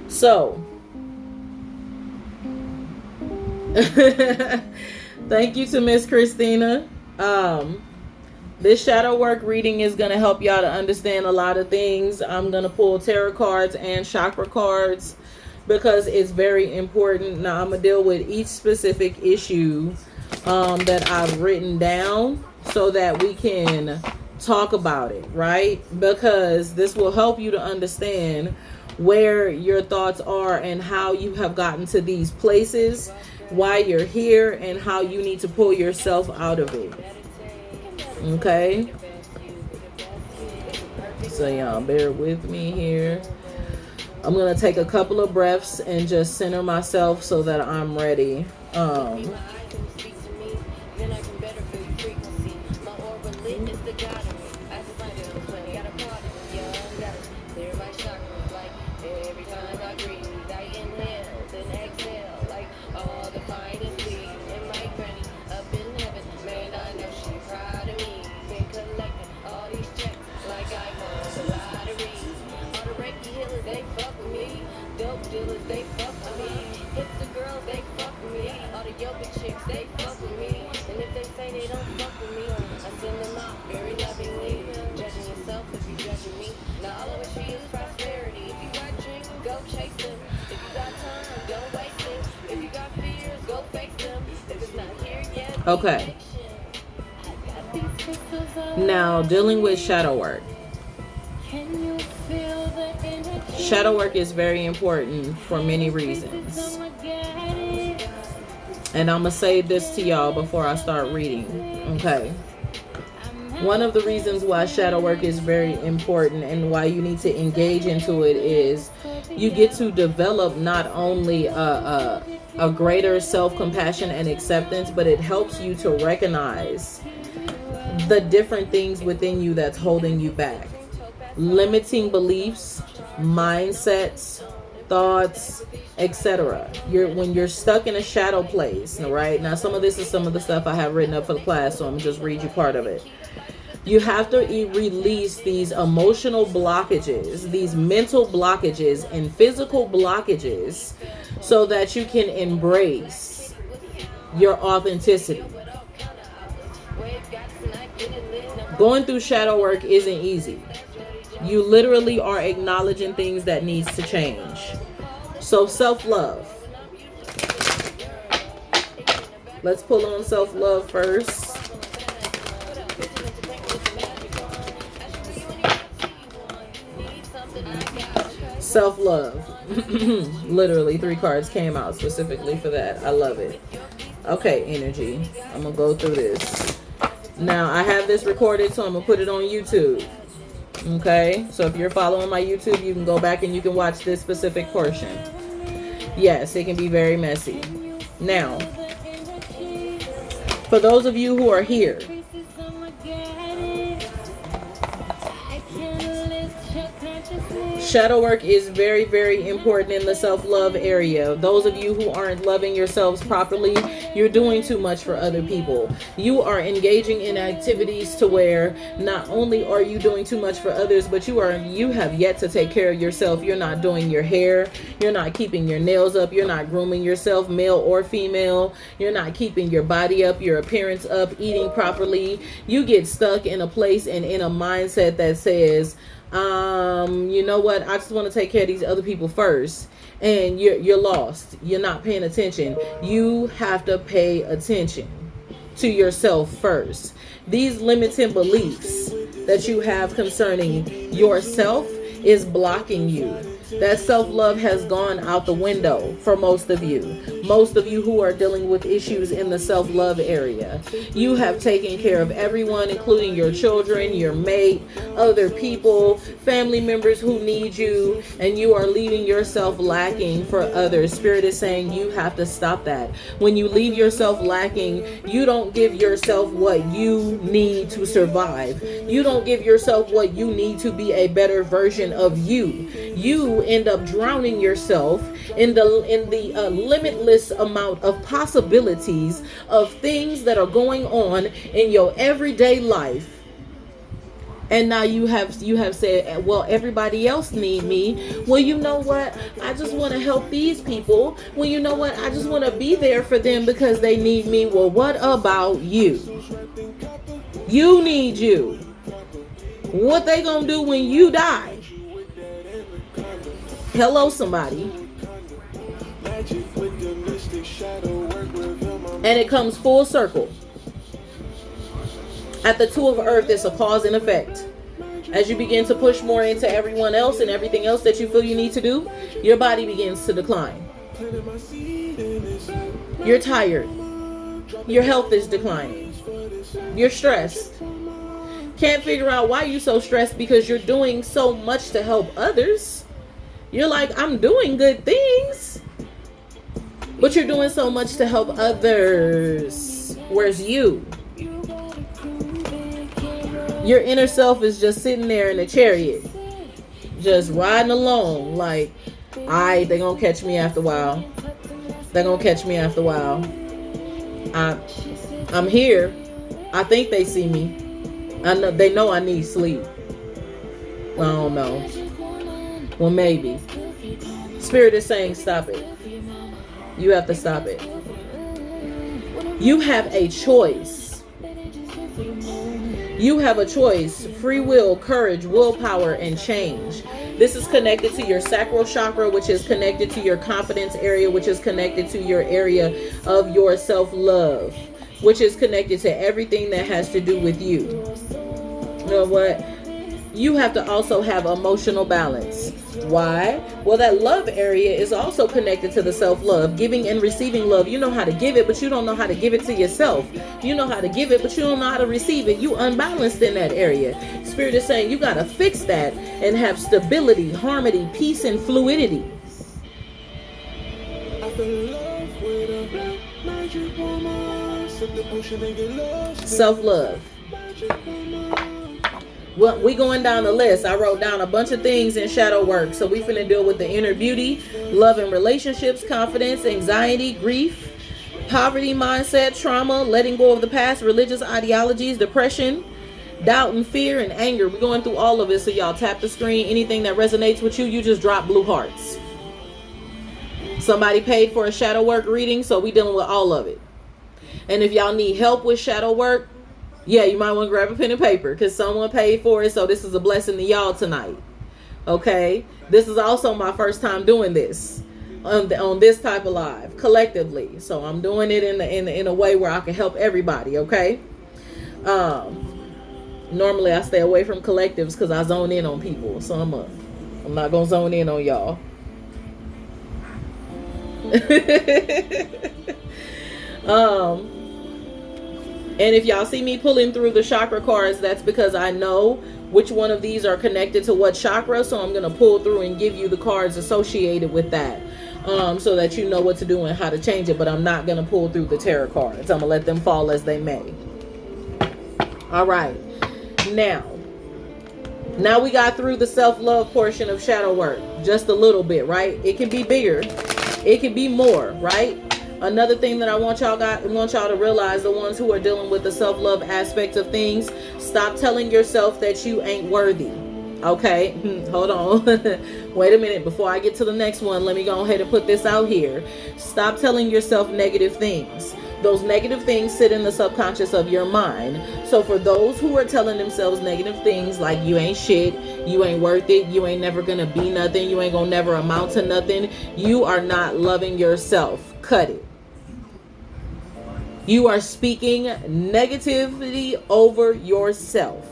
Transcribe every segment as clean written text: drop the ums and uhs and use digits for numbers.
So, thank you to Miss Christina. Um, this shadow work reading is going to help y'all to understand a lot of things. I'm going to pull tarot cards and chakra cards because it's very important. Now, I'm going to deal with each specific issue that I've written down so that we can talk about it, right? Because this will help you to understand where your thoughts are and how you have gotten to these places, why you're here, and how you need to pull yourself out of it. Okay? So, y'all, bear with me here. I'm going to take a couple of breaths and just center myself so that I'm ready. Okay. Now, dealing with shadow work. Shadow work is very important for many reasons. And I'm going to say this to y'all before I start reading. Okay. One of the reasons why shadow work is very important and why you need to engage into it is you get to develop not only a greater self-compassion and acceptance, but it helps you to recognize the different things within you that's holding you back. Limiting beliefs, mindsets, thoughts, etc. When you're stuck in a shadow place, right? Now, some of this is some of the stuff I have written up for the class, so I'm just read you part of it. You have to release these emotional blockages, these mental blockages and physical blockages so that you can embrace your authenticity. Going through shadow work isn't easy. You literally are acknowledging things that needs to change. So self-love. Let's pull on self-love first. Self-love. Literally 3 cards came out specifically for that. I love it. Okay, energy. I'm going to go through this. Now, I have this recorded, so I'm going to put it on YouTube. Okay? So if you're following my YouTube, you can go back and you can watch this specific portion. Yes, it can be very messy. Now, for those of you who are here, shadow work is very, very important in the self-love area. Those of you who aren't loving yourselves properly, you're doing too much for other people. You are engaging in activities to where not only are you doing too much for others, but you have yet to take care of yourself. You're not doing your hair. You're not keeping your nails up. You're not grooming yourself, male or female. You're not keeping your body up, your appearance up, eating properly. You get stuck in a place and in a mindset that says, you know what, I just want to take care of these other people first, and you're lost. You're not paying attention. You have to pay attention to yourself first. These limiting beliefs that you have concerning yourself is blocking you. That self-love has gone out the window for most of you. Most of you who are dealing with issues in the self-love area. You have taken care of everyone, including your children, your mate, other people, family members who need you, and you are leaving yourself lacking for others. Spirit is saying you have to stop that. When you leave yourself lacking, you don't give yourself what you need to survive. You don't give yourself what you need to be a better version of you. You end up drowning yourself in the limitless amount of possibilities of things that are going on in your everyday life And now you have said, well, everybody else need me. Well, you know what? I just want to help these people. Well, you know what? I just want to be there for them because they need me. Well, what about you? You need you. What they gonna do when you die? Hello, somebody. And it comes full circle. At the two of earth, it's a cause and effect. As you begin to push more into everyone else and everything else that you feel you need to do, your body begins to decline. You're tired. Your health is declining. You're stressed. Can't figure out why you're so stressed because you're doing so much to help others. You're like, I'm doing good things, but you're doing so much to help others. Where's you? Your inner self is just sitting there in a chariot, just riding along like, alright, they're gonna catch me after a while. They're gonna catch me after a while. I'm here. I think they see me. I know they know I need sleep. I don't know. Well, maybe. Spirit is saying stop it. You have to stop it. You have a choice. You have a choice. Free will, courage, willpower, and change. This is connected to your sacral chakra, which is connected to your confidence area, which is connected to your area of your self-love, which is connected to everything that has to do with you. You know what? You have to also have emotional balance. Why? Well, that love area is also connected to the self-love, giving and receiving love. You know how to give it, but you don't know how to give it to yourself. You know how to give it, but you don't know how to receive it. You unbalanced in that area. Spirit is saying you got to fix that and have stability, harmony, peace, and fluidity. Self-love. Well, we going down the list. I wrote down a bunch of things in shadow work. So we finna deal with the inner beauty, love and relationships, confidence, anxiety, grief, poverty mindset, trauma, letting go of the past, religious ideologies, depression, doubt and fear, and anger. We're going through all of it. So y'all tap the screen. Anything that resonates with you, you just drop blue hearts. Somebody paid for a shadow work reading, so we dealing with all of it. And if y'all need help with shadow work, yeah, you might want to grab a pen and paper because someone paid for it. So this is a blessing to y'all tonight. Okay. This is also my first time doing this on this type of live collectively. So I'm doing it in a way where I can help everybody. Okay. Normally I stay away from collectives because I zone in on people. So I'm not going to zone in on y'all. And if y'all see me pulling through the chakra cards, that's because I know which one of these are connected to what chakra. So I'm going to pull through and give you the cards associated with that, so that you know what to do and how to change it. But I'm not going to pull through the tarot cards. I'm going to let them fall as they may. All right. Now we got through the self-love portion of shadow work. Just a little bit, right? It can be bigger. It can be more, right? Another thing that I want y'all to realize, the ones who are dealing with the self-love aspect of things, stop telling yourself that you ain't worthy. Okay, hold on. Wait a minute. Before I get to the next one, let me go ahead and put this out here. Stop telling yourself negative things. Those negative things sit in the subconscious of your mind. So for those who are telling themselves negative things like you ain't shit, you ain't worth it, you ain't never gonna be nothing, you ain't gonna never amount to nothing, you are not loving yourself. Cut it. You are speaking negativity over yourself.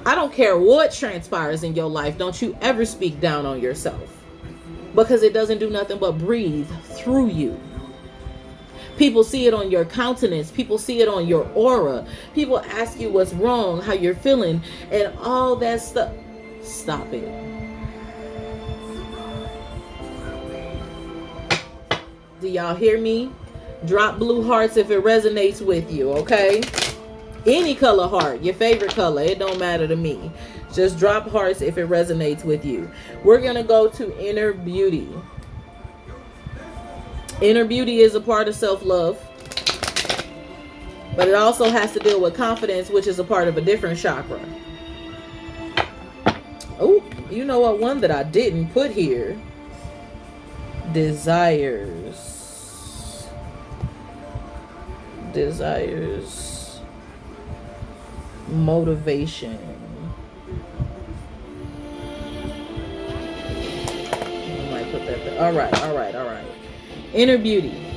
I don't care what transpires in your life. Don't you ever speak down on yourself, because it doesn't do nothing but breathe through you. People see it on your countenance. People see it on your aura. People ask you what's wrong, how you're feeling, and all that stuff. Stop it. Do y'all hear me? Drop blue hearts if it resonates with you, okay? Any color heart, your favorite color, it don't matter to me. Just drop hearts if it resonates with you. We're going to go to inner beauty. Inner beauty is a part of self-love. But it also has to deal with confidence, which is a part of a different chakra. Oh, you know what? One that I didn't put here. Desires. Motivation. I might put that there. All right. Inner beauty.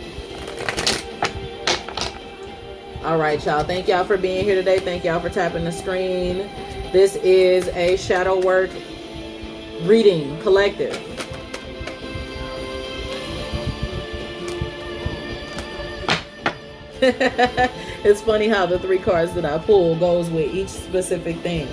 All right, y'all. Thank y'all for being here today. Thank y'all for tapping the screen. This is a shadow work reading collective. It's funny how the 3 cards that I pull goes with each specific thing.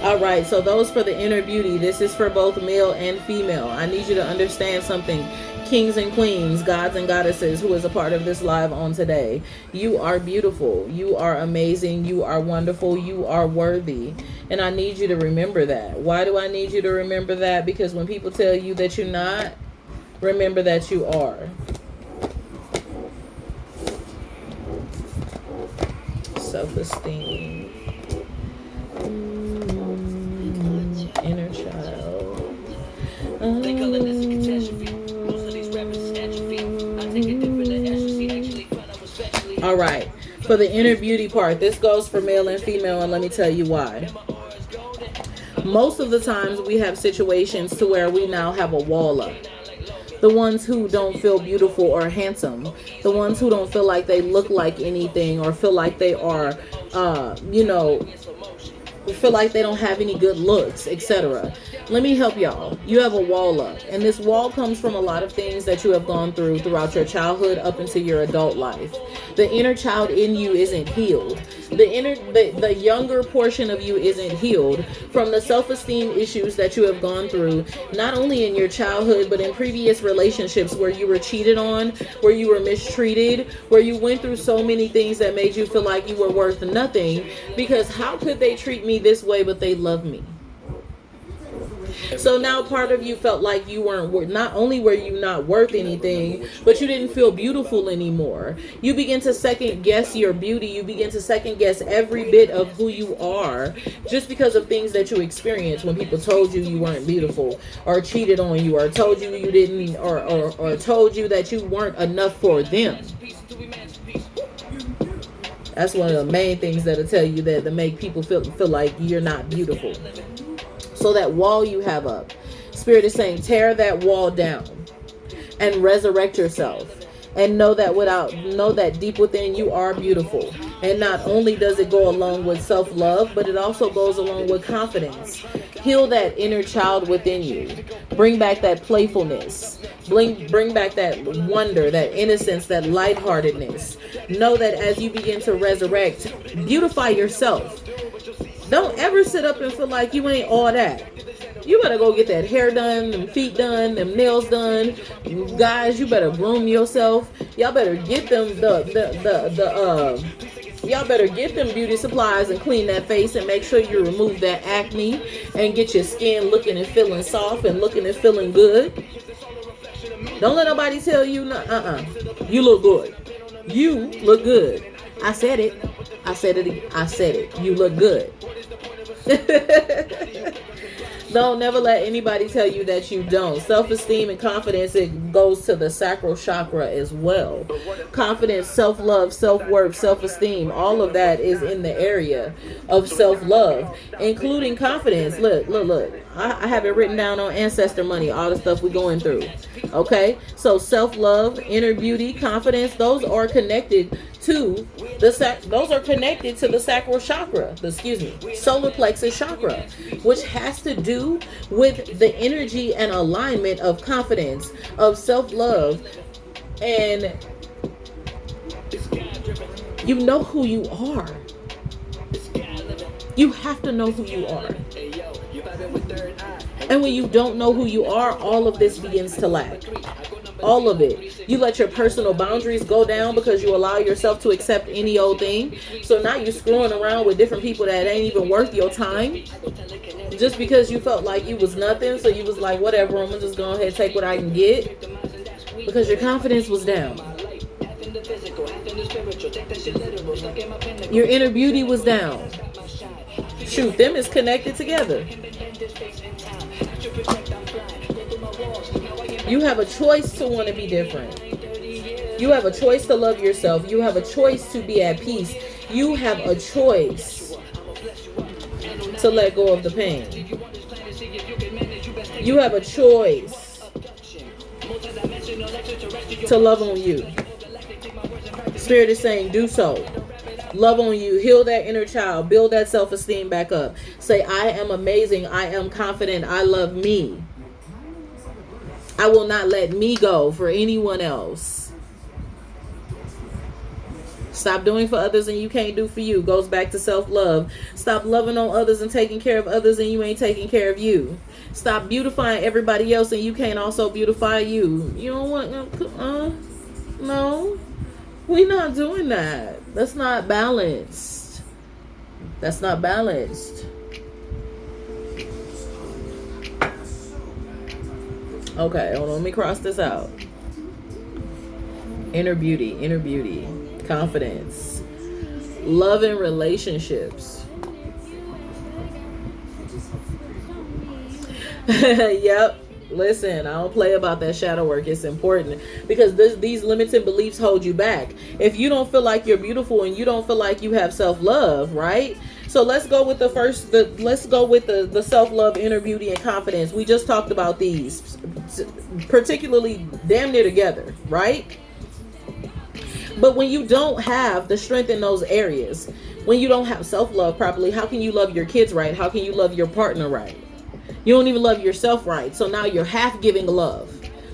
All right, so those for the inner beauty. This is for both male and female. I need you to understand something. Kings and queens, gods and goddesses who is a part of this live on today. You are beautiful. You are amazing. You are wonderful. You are worthy. And I need you to remember that. Why do I need you to remember that? Because when people tell you that you're not, remember that you are. Self-esteem. Inner child. All right. For the inner beauty part, this goes for male and female, and let me tell you why. Most of the times we have situations to where we now have a wall up. The ones who don't feel beautiful or handsome, the ones who don't feel like they look like anything or feel like they are, feel like they don't have any good looks, etc. Let me help y'all. You have a wall up, and this wall comes from a lot of things that you have gone through throughout your childhood up into your adult life. The inner child in you isn't healed. The younger portion of you isn't healed from the self-esteem issues that you have gone through, not only in your childhood, but in previous relationships where you were cheated on, where you were mistreated, where you went through so many things that made you feel like you were worth nothing, because how could they treat me this way but they love me? So now part of you felt like you weren't, not only were you not worth anything, but you didn't feel beautiful anymore. You begin to second guess your beauty. You begin to second guess every bit of who you are just because of things that you experienced when people told you you weren't beautiful, or cheated on you, or told you you didn't, or told you that you weren't enough for them. That's one of the main things that'll tell you that to make people feel like you're not beautiful. So that wall you have up, Spirit is saying, tear that wall down and resurrect yourself, and know that deep within you are beautiful. And not only does it go along with self-love, but it also goes along with confidence. Heal that inner child within you. Bring back that playfulness. Bring back that wonder, that innocence, that lightheartedness. Know that as you begin to resurrect, beautify yourself. Don't ever sit up and feel like you ain't all that. You better go get that hair done, them feet done, them nails done. Guys, you better groom yourself. Y'all better get them y'all better get them beauty supplies and clean that face and make sure you remove that acne and get your skin looking and feeling soft and looking and feeling good. Don't let nobody tell you you look good. You look good. I said it. You look good. Don't never let anybody tell you that you don't. Self-esteem and confidence, it goes to the sacral chakra as well. Confidence, self-love, self-worth, self-esteem, all of that is in the area of self-love, including confidence. Look. I have it written down on Ancestor Money, all the stuff we're going through. Okay? So self-love, inner beauty, confidence, those are connected to the sacral chakra, solar plexus chakra, which has to do with the energy and alignment of confidence, of self-love, and you know who you are. You have to know who you are. And when you don't know who you are, all of this begins to lack. All of it. You let your personal boundaries go down because you allow yourself to accept any old thing. So now you're screwing around with different people that ain't even worth your time. Just because you felt like you was nothing. So you was like, whatever, I'm going to just go ahead and take what I can get. Because your confidence was down. Your inner beauty was down. Shoot, them is connected together. You have a choice to want to be different. You have a choice to love yourself. You have a choice to be at peace. You have a choice to let go of the pain. You have a choice to love on you. Spirit is saying, do so. Love on you. Heal that inner child. Build that self-esteem back up. Say, I am amazing. I am confident. I love me. I will not let me go for anyone else. Stop doing for others and you can't do for you. Goes back to self-love. Stop loving on others and taking care of others and you ain't taking care of you. Stop beautifying everybody else and you can't also beautify you. You don't want... no. We're not doing that. That's not balanced. That's not balanced. Okay, hold on. Let me cross this out. Inner beauty, confidence, love and relationships. Yep. Listen, I don't play about that shadow work. It's important because these limiting beliefs hold you back. If you don't feel like you're beautiful and you don't feel like you have self-love, right? So let's go with the self-love, inner beauty, and confidence. We just talked about these, particularly damn near together, right? But when you don't have the strength in those areas, when you don't have self-love properly, how can you love your kids right? How can you love your partner right? You don't even love yourself right. So now you're half giving love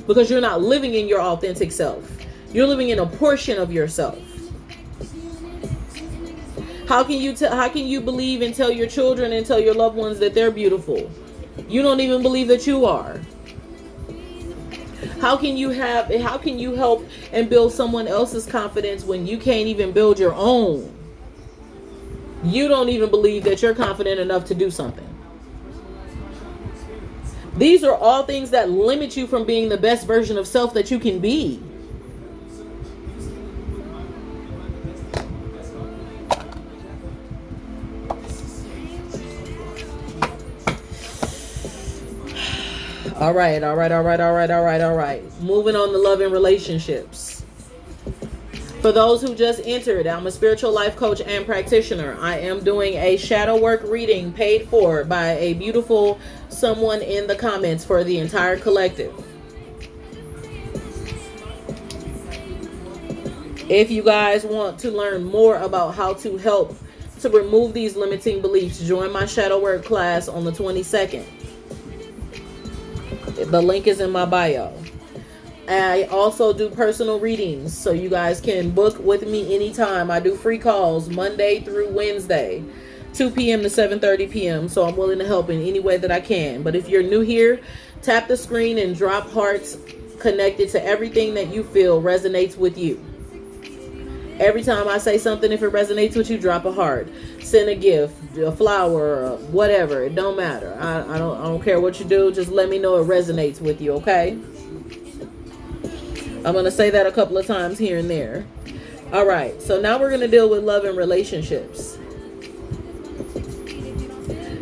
because you're not living in your authentic self. You're living in a portion of yourself. How can you believe and tell your children and tell your loved ones that they're beautiful? You don't even believe that you are. How can you help and build someone else's confidence when you can't even build your own? You don't even believe that you're confident enough to do something. These are all things that limit you from being the best version of self that you can be. All right. Moving on to love and relationships. For those who just entered, I'm a spiritual life coach and practitioner. I am doing a shadow work reading paid for by a beautiful someone in the comments for the entire collective. If you guys want to learn more about how to help to remove these limiting beliefs, join my shadow work class on the 22nd. The link is in my bio. I also do personal readings, so you guys can book with me anytime. I do free calls Monday through Wednesday, 2 p.m. to 7:30 p.m. So I'm willing to help in any way that I can. But if you're new here, tap the screen and drop hearts connected to everything that you feel resonates with you. Every time I say something, if it resonates with you, drop a heart. Send a gift, a flower, whatever. It don't matter. I don't care what you do. Just let me know it resonates with you, okay? I'm going to say that a couple of times here and there. All right. So now we're going to deal with love and relationships.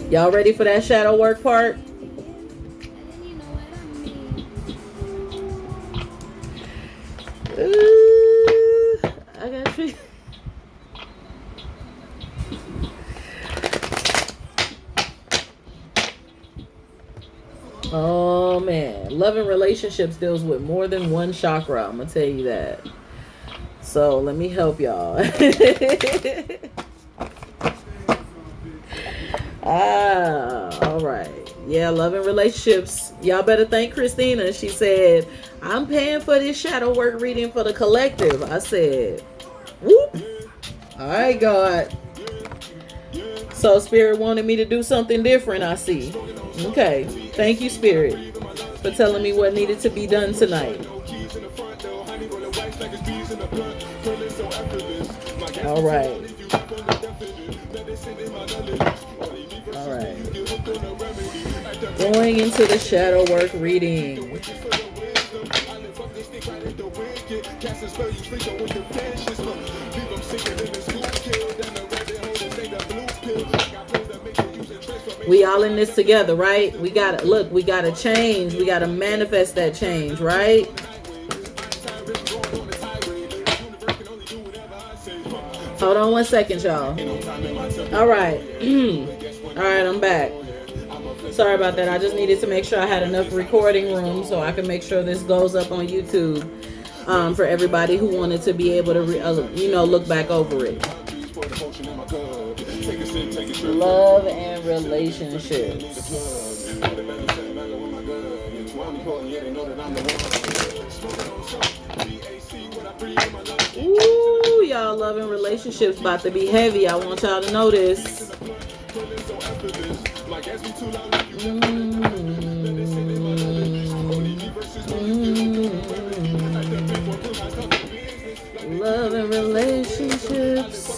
Y'all ready for that shadow work part? I got you. Oh man, love and relationships deals with more than one chakra. I'm gonna tell you that. So let me help y'all. All right. Yeah, love and relationships. Y'all better thank Christina. She said, I'm paying for this shadow work reading for the collective. I said, whoop. All right, God. So Spirit wanted me to do something different, I see. Okay. Thank you, Spirit, for telling me what needed to be done tonight. All right. All right. Going into the shadow work reading. We all in this together, right? We gotta look, we gotta change, we gotta manifest that change, right? Hold on one second, y'all. All right. All right, I'm back. Sorry about that. I just needed to make sure I had enough recording room so I can make sure this goes up on YouTube for everybody who wanted to be able to, look back over it. Love and relationships. Ooh, y'all, love and relationships about to be heavy. I want y'all to know this. Love and relationships.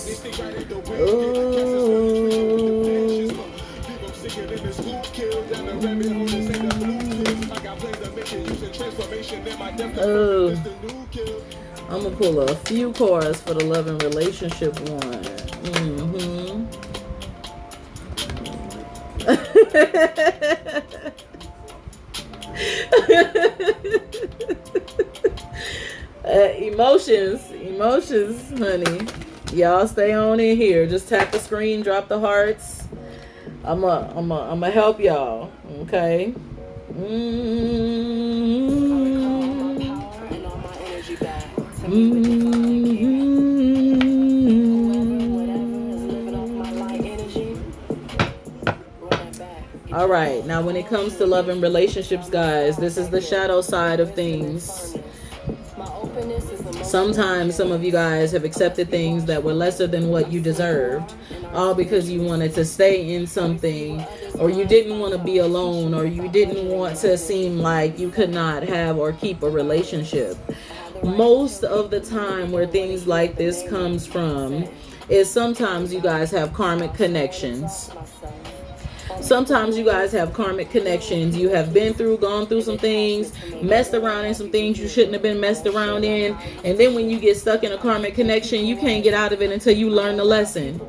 Oh, I'm gonna pull a few cards for the love and relationship one. Emotions, honey. Y'all stay on in here. Just tap the screen, drop the hearts. I'ma help y'all. Okay. All right. Now, when it comes to love and relationships, guys, this is the shadow side of things. Sometimes some of you guys have accepted things that were lesser than what you deserved, all because you wanted to stay in something, or you didn't want to be alone, or you didn't want to seem like you could not have or keep a relationship. Most of the time where things like this comes from is sometimes you guys have karmic connections. Sometimes you guys have karmic connections. You have gone through some things, messed around in some things you shouldn't have been messed around in. And then when you get stuck in a karmic connection, you can't get out of it until you learn the lesson.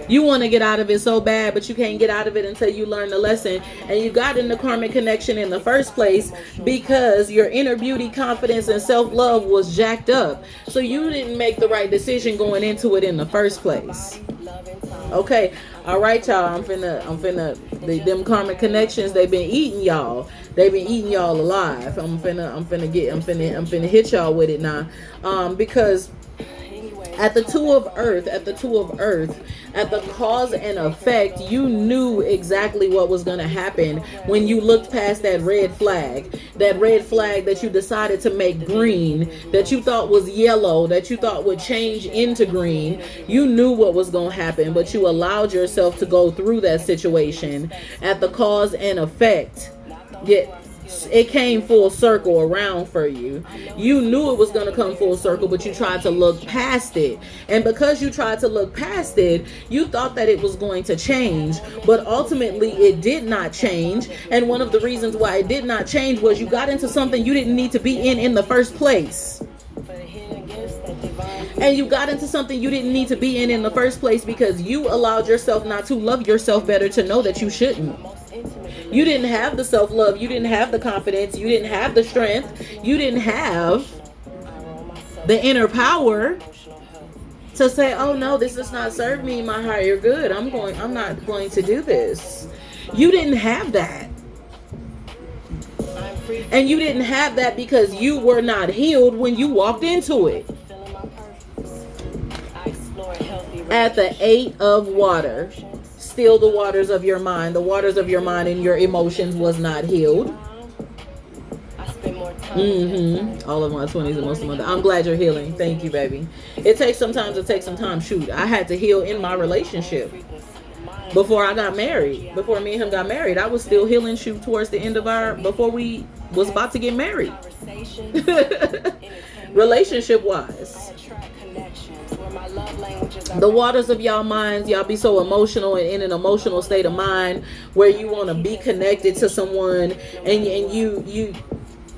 You want to get out of it so bad, but you can't get out of it until you learn the lesson. And you got in the karmic connection in the first place because your inner beauty, confidence, and self-love was jacked up. So you didn't make the right decision going into it in the first place. Okay, all right, y'all. I'm finna. Them karmic connections. They've been eating y'all. They've been eating y'all alive. I'm finna hit y'all with it now. Because at the two of earth, at the cause and effect, you knew exactly what was going to happen when you looked past that red flag that you decided to make green, that you thought was yellow, that you thought would change into green. You knew what was going to happen, but you allowed yourself to go through that situation. At the cause and effect, it came full circle around for you. You knew it was going to come full circle, but you tried to look past it. And because you tried to look past it, you thought that it was going to change. But ultimately, it did not change. And one of the reasons why it did not change was you got into something you didn't need to be in the first place. And you got into something you didn't need to be in the first place because you allowed yourself not to love yourself better, to know that you shouldn't. You didn't have the self-love. You didn't have the confidence. You didn't have the strength. You didn't have the inner power to say, oh no, this does not serve me my higher good. I'm not going to do this. You didn't have that. And you didn't have that because you were not healed when you walked into it. At the 8 of water, still the waters of your mind. The waters of your mind and your emotions was not healed. All of my 20s and most of my. I'm glad you're healing. Thank you, baby. It takes some time. Shoot, I had to heal in my relationship before I got married. Before me and him got married, I was still healing. Shoot, towards the end of before we was about to get married. Relationship wise. The waters of y'all minds, y'all be so emotional and in an emotional state of mind where you want to be connected to someone and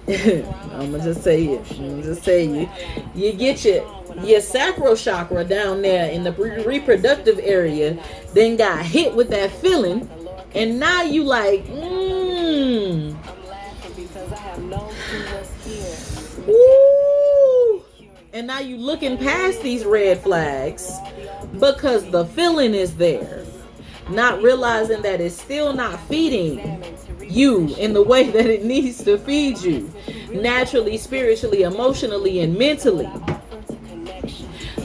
I'm gonna just say it. I'm gonna just say you get your sacral chakra down there in the reproductive area, then got hit with that feeling, and now you like, woo, and now you looking past these red flags because the feeling is there, not realizing that it's still not feeding you in the way that it needs to feed you, naturally, spiritually, emotionally, and mentally.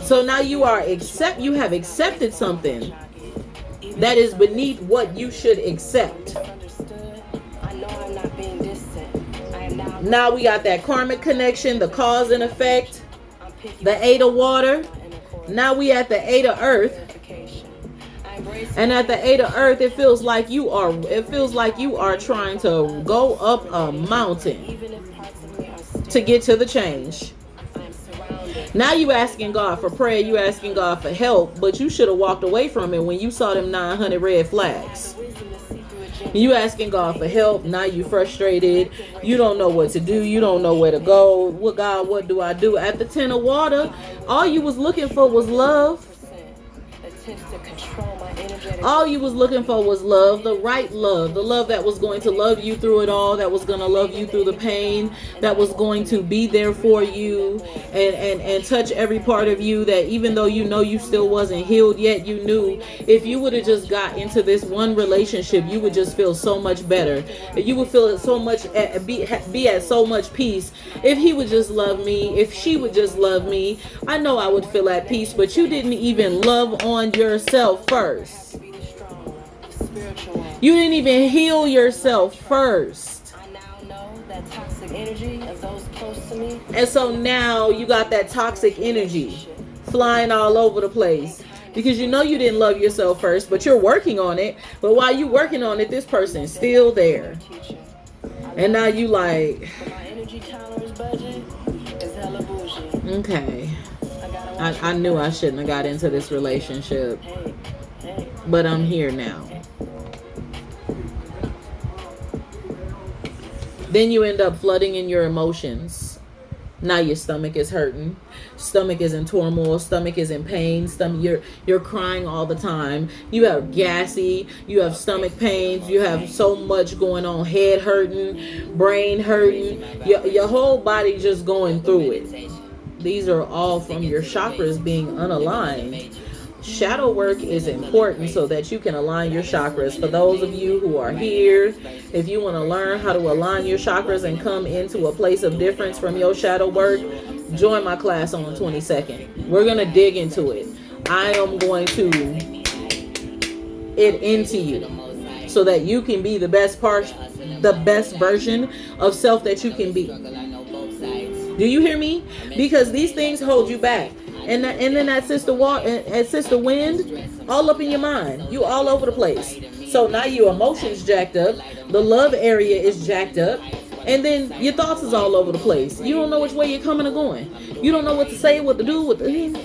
So now you have accepted something that is beneath what you should accept. Now we got that karmic connection, the cause and effect, the 8 of water. Now we at the 8 of earth. And at the 8 of earth, it feels like you are trying to go up a mountain to get to the change. Now you asking God for prayer, you asking God for help, but you should have walked away from it when you saw them 900 red flags. You asking God for help, now you frustrated, you don't know what to do, you don't know where to go. Well, God, what do I do? At the 10 of water, all you was looking for was love. All you was looking for was love, the right love, the love that was going to love you through it all, that was going to love you through the pain, that was going to be there for you and touch every part of you, that even though you know you still wasn't healed yet, you knew if you would have just got into this one relationship, you would just feel so much better. You would feel it so much, be at so much peace. If he would just love me, if she would just love me, I know I would feel at peace, but you didn't even love on yourself first. You didn't even heal yourself first. I now know that toxic energy of those close to me. And so now you got that toxic energy flying all over the place because you know you didn't love yourself first, but you're working on it. But while you working on it, this person's still there. And now you like, okay, I knew I shouldn't have got into this relationship, but I'm here now. Then you end up flooding in your emotions. Now your stomach is hurting. Stomach is in turmoil. Stomach is in pain. You're crying all the time. You have gassy. You have stomach pains. You have so much going on. Head hurting. Brain hurting. Your whole body just going through it. These are all from your chakras being unaligned. Shadow work is important so that you can align your chakras. For those of you who are here, if you want to learn how to align your chakras and come into a place of difference from your shadow work, join my class on the 22nd. We're going to dig into it. I am going to it into you so that you can be the best version of self that you can be. Do you hear me? Because these things hold you back. And then that sister wind, all up in your mind. You all over the place. So now your emotions jacked up. The love area is jacked up. And then your thoughts is all over the place. You don't know which way you're coming or going. You don't know what to say, what to do, what to... And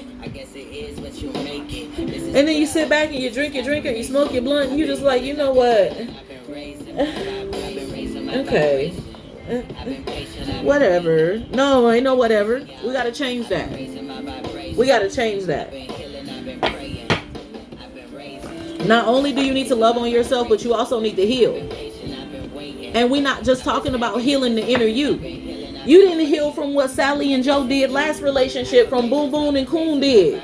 then you sit back and you drink your drink or you smoke your blunt and you just like, you know what? Okay. Whatever. No, ain't no whatever. We got to change that. We got to change that. Not only do you need to love on yourself, but you also need to heal. And we're not just talking about healing the inner you. You didn't heal from what Sally and Joe did last relationship, from Boom Boom and Coon did.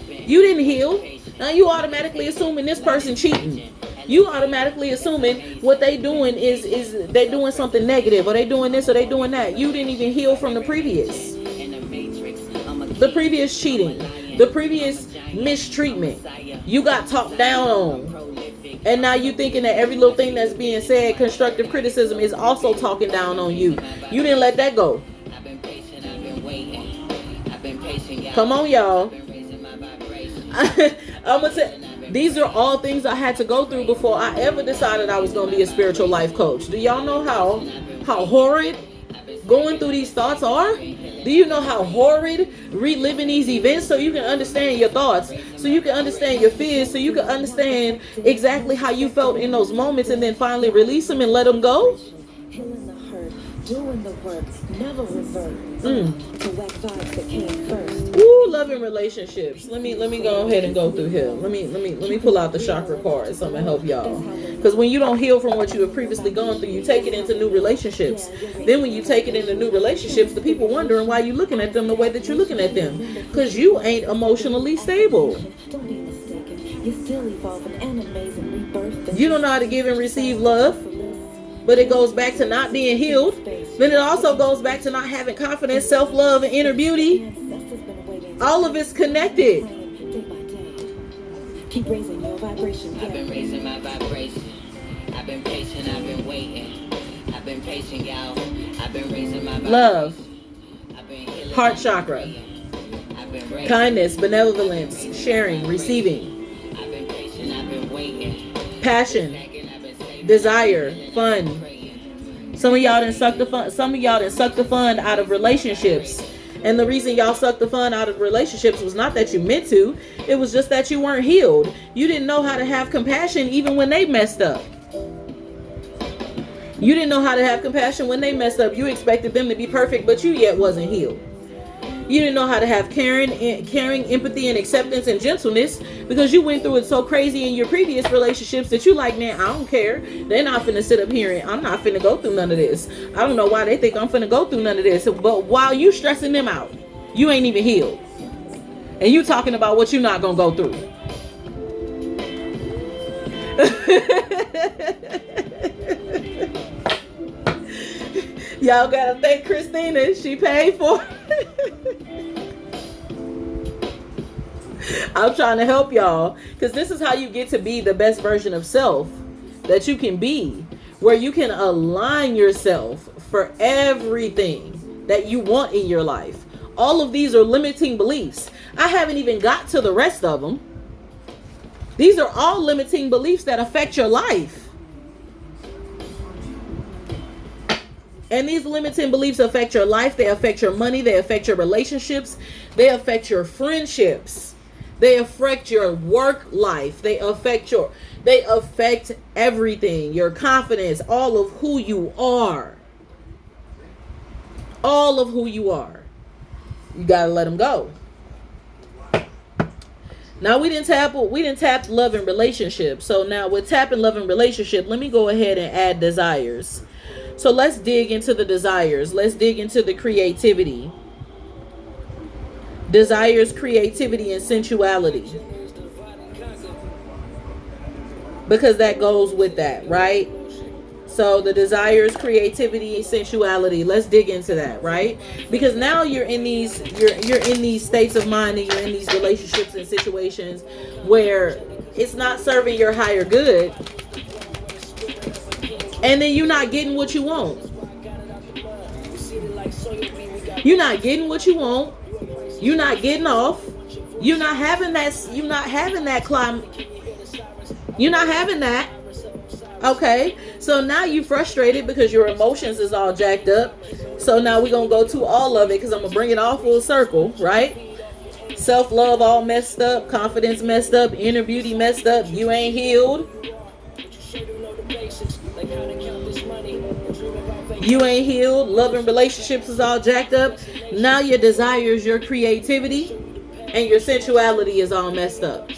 You didn't heal. Now you automatically assuming this person cheating. You automatically assuming what they doing is they doing something negative, or they doing this or they doing that. You didn't even heal from the previous cheating, the previous mistreatment. You got talked down on, and now you thinking that every little thing that's being said, constructive criticism, is also talking down on you. You didn't let that go. Come on, y'all. I'm gonna say, these are all things I had to go through before I ever decided I was going to be a spiritual life coach. Do y'all know how horrid going through these thoughts are? Do you know how horrid reliving these events so you can understand your thoughts, so you can understand your fears, so you can understand exactly how you felt in those moments, and then finally release them and let them go? doing the work, never revert to whack thoughts that came first. Ooh, loving relationships. Let me go ahead and go through here. Let me pull out the chakra card so I'm gonna help y'all. Because when you don't heal from what you have previously gone through, you take it into new relationships. Then when you take it into new relationships, the people wondering why you looking at them the way that you're looking at them. Because you ain't emotionally stable. Don't be mistaken. You're still evolving and amazing rebirth. You don't know how to give and receive love. But it goes back to not being healed. Then it also goes back to not having confidence, self-love, and inner beauty. All of it's connected. Keep raising your vibration. I've been raising my vibration. I've been patient, I've been waiting. I've been patient, y'all. I've been raising my vibration. Love. I've been healing. Heart chakra. I've been raising. Kindness, benevolence, sharing, receiving. I've been patient, I've been waiting. Passion, desire, fun. Some of y'all done suck the fun. Some of y'all done suck the fun out of relationships. And the reason y'all sucked the fun out of relationships was not that you meant to. It was just that you weren't healed. You didn't know how to have compassion even when they messed up. You didn't know how to have compassion when they messed up. You expected them to be perfect, but you yet wasn't healed. You didn't know how to have caring, empathy, and acceptance and gentleness because you went through it so crazy in your previous relationships that you like, man, I don't care. They're not finna sit up here and I'm not finna go through none of this. I don't know why they think I'm finna go through none of this. But while you stressing them out, you ain't even healed. And you talking about what you're not gonna go through. Y'all gotta thank Christina. She paid for it. I'm trying to help y'all because this is how you get to be the best version of self that you can be, where you can align yourself for everything that you want in your life. All of these are limiting beliefs. I haven't even got to the rest of them. These are all limiting beliefs that affect your life. And these limiting beliefs affect your life. They affect your money. They affect your relationships. They affect your friendships. They affect your work life. They affect everything. Your confidence, all of who you are. All of who you are. You got to let them go. Now we didn't tap love and relationship. So now with tapping love and relationship, let me go ahead and add desires. So let's dig into the desires. Let's dig into the creativity. Desires, creativity, and sensuality. Because that goes with that, right? So the desires, creativity, and sensuality. Let's dig into that, right? Because now you're in these states of mind and you're in these relationships and situations where it's not serving your higher good. And then you're not getting what you want. You're not getting what you want. You're not getting off. You're not having that climb. You're not having that. Okay. So now you're frustrated because your emotions is all jacked up. So now we're going to go to all of it because I'm going to bring it all full circle, right? Self-love all messed up. Confidence messed up. Inner beauty messed up. You ain't healed. You ain't healed. Love and relationships is all jacked up. Now your desires, your creativity, and your sensuality is all messed up.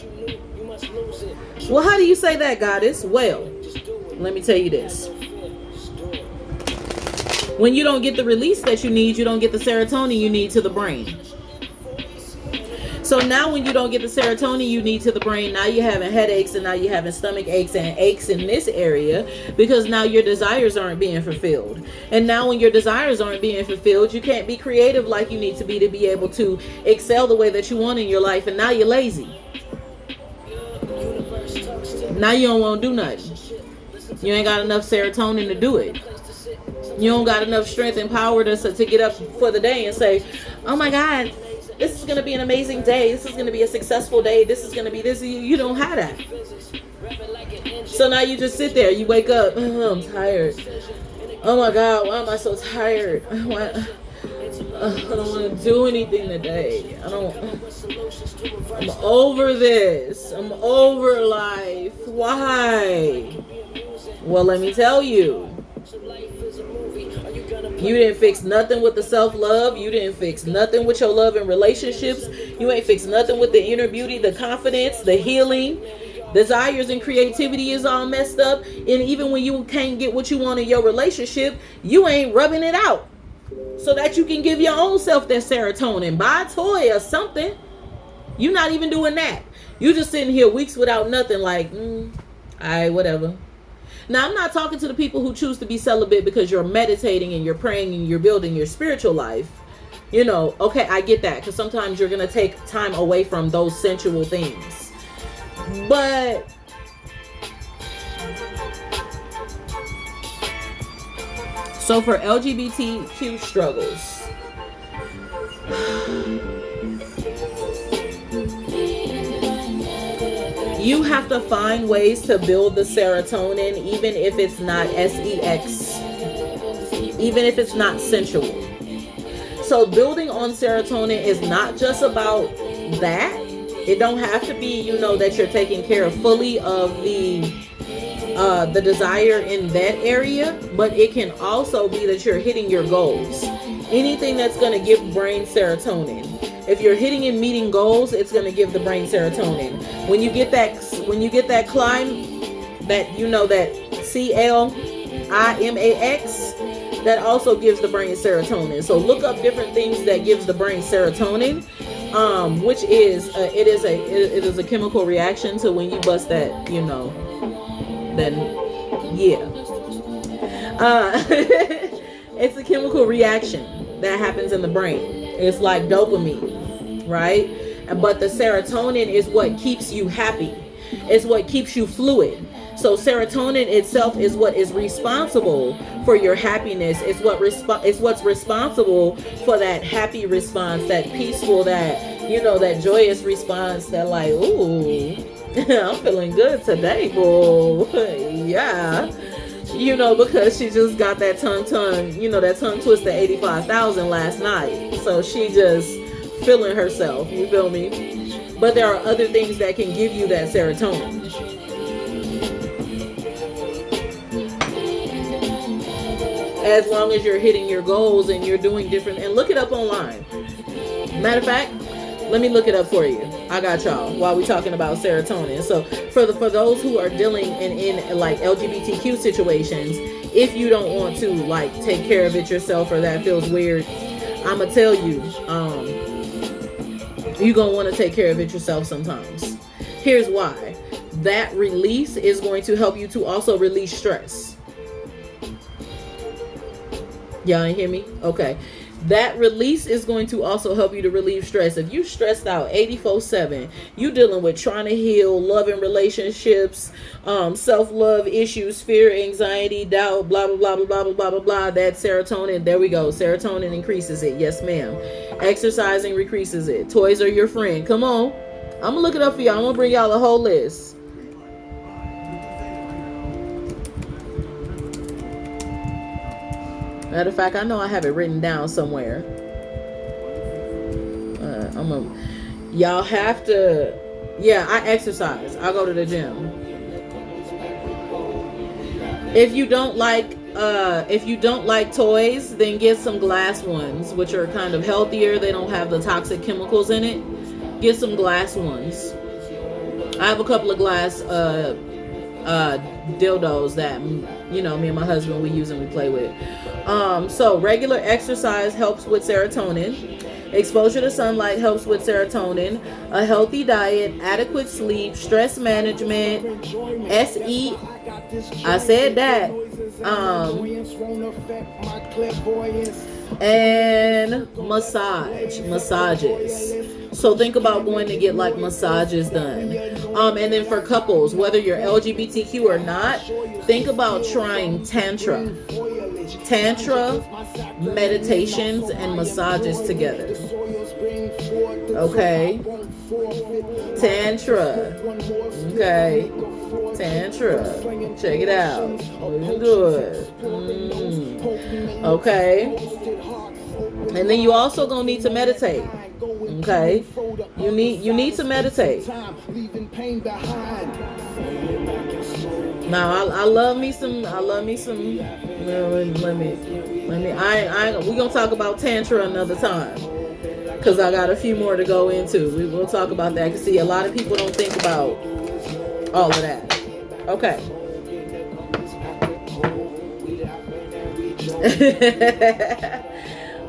Well, how do you say that, goddess? Well, let me tell you this. When you don't get the release that you need, you don't get the serotonin you need to the brain. So now when you don't get the serotonin you need to the brain, now you're having headaches and now you're having stomach aches and aches in this area because now your desires aren't being fulfilled. And now when your desires aren't being fulfilled, you can't be creative like you need to be able to excel the way that you want in your life. And now you're lazy. Now you don't want to do nothing. You ain't got enough serotonin to do it. You don't got enough strength and power to get up for the day and say, oh my God, this is going to be an amazing day. This is going to be a successful day. This is going to be this. You don't have that. So now you just sit there. You wake up. Oh, I'm tired. Oh my God, why am I so tired? I don't want to do anything today. I'm over this. I'm over life. Why? Well, let me tell you. You didn't fix nothing with the self-love. You didn't fix nothing with your love and relationships. You ain't fixed nothing with the inner beauty, the confidence, the healing. Desires and creativity is all messed up. And even when you can't get what you want in your relationship, you ain't rubbing it out so that you can give your own self that serotonin. Buy a toy or something. You're not even doing that. You just sitting here weeks without nothing, like, alright, whatever. Now, I'm not talking to the people who choose to be celibate because you're meditating and you're praying and you're building your spiritual life. You know, okay, I get that, because sometimes you're going to take time away from those sensual things. But so for LGBTQ struggles, you have to find ways to build the serotonin, even if it's not sex, even if it's not sensual. So building on serotonin is not just about that. It don't have to be, you know, that you're taking care of fully of the desire in that area, but it can also be that you're hitting your goals. Anything that's going to give brain serotonin. If you're hitting and meeting goals, it's going to give the brain serotonin. When you get that climb, that, you know, that CLIMAX, that also gives the brain serotonin. So look up different things that gives the brain serotonin, which is it is a chemical reaction to when you bust that, you know, then yeah, it's a chemical reaction that happens in the brain. It's like dopamine, right? But the serotonin is what keeps you happy. It's what keeps you fluid. So serotonin itself is what is responsible for your happiness. It's what's responsible for that happy response, that peaceful, that, you know, that joyous response, that like, ooh, I'm feeling good today, boo. Yeah. You know, because she just got that tongue, you know, that tongue twister 85,000 last night. So she just feeling herself, you feel me? But there are other things that can give you that serotonin. As long as you're hitting your goals and you're doing different, and look it up online. Matter of fact, let me look it up for you. I got y'all while we're talking about serotonin. So for those who are dealing in like LGBTQ situations, if you don't want to like take care of it yourself, or that feels weird, I'm gonna tell you, you're gonna want to take care of it yourself sometimes. Here's why. That release is going to help you to also release stress. Y'all ain't hear me? Okay. That release is going to also help you to relieve stress. If you stressed out 84/7, you dealing with trying to heal, love and relationships, self-love issues, fear, anxiety, doubt, blah, blah, blah, blah, blah, blah, blah, blah. That serotonin, there we go. Serotonin increases it. Yes, ma'am. Exercising increases it. Toys are your friend. Come on. I'm going to look it up for y'all. I'm going to bring y'all a whole list. Matter of fact, I know I have it written down somewhere. Y'all have to, yeah, I exercise. I go to the gym. If you don't like toys, then get some glass ones, which are kind of healthier. They don't have the toxic chemicals in it. Get some glass ones. I have a couple of glass dildos that, you know, me and my husband, we use and we play with. So regular exercise helps with serotonin. Exposure to sunlight helps with serotonin. A healthy diet, adequate sleep, stress management, I said that. And massages. So think about going to get like massages done. And then for couples, whether you're LGBTQ or not, think about trying tantra, meditations, and massages together. Okay. Tantra. Okay. Tantra. Check it out. Looking good. Okay. And then you also gonna need to meditate. Okay. You need to meditate. Now I love me some. We gonna talk about Tantra another time, because I got a few more to go into. We will talk about that. Cause see, a lot of people don't think about all of that. Okay.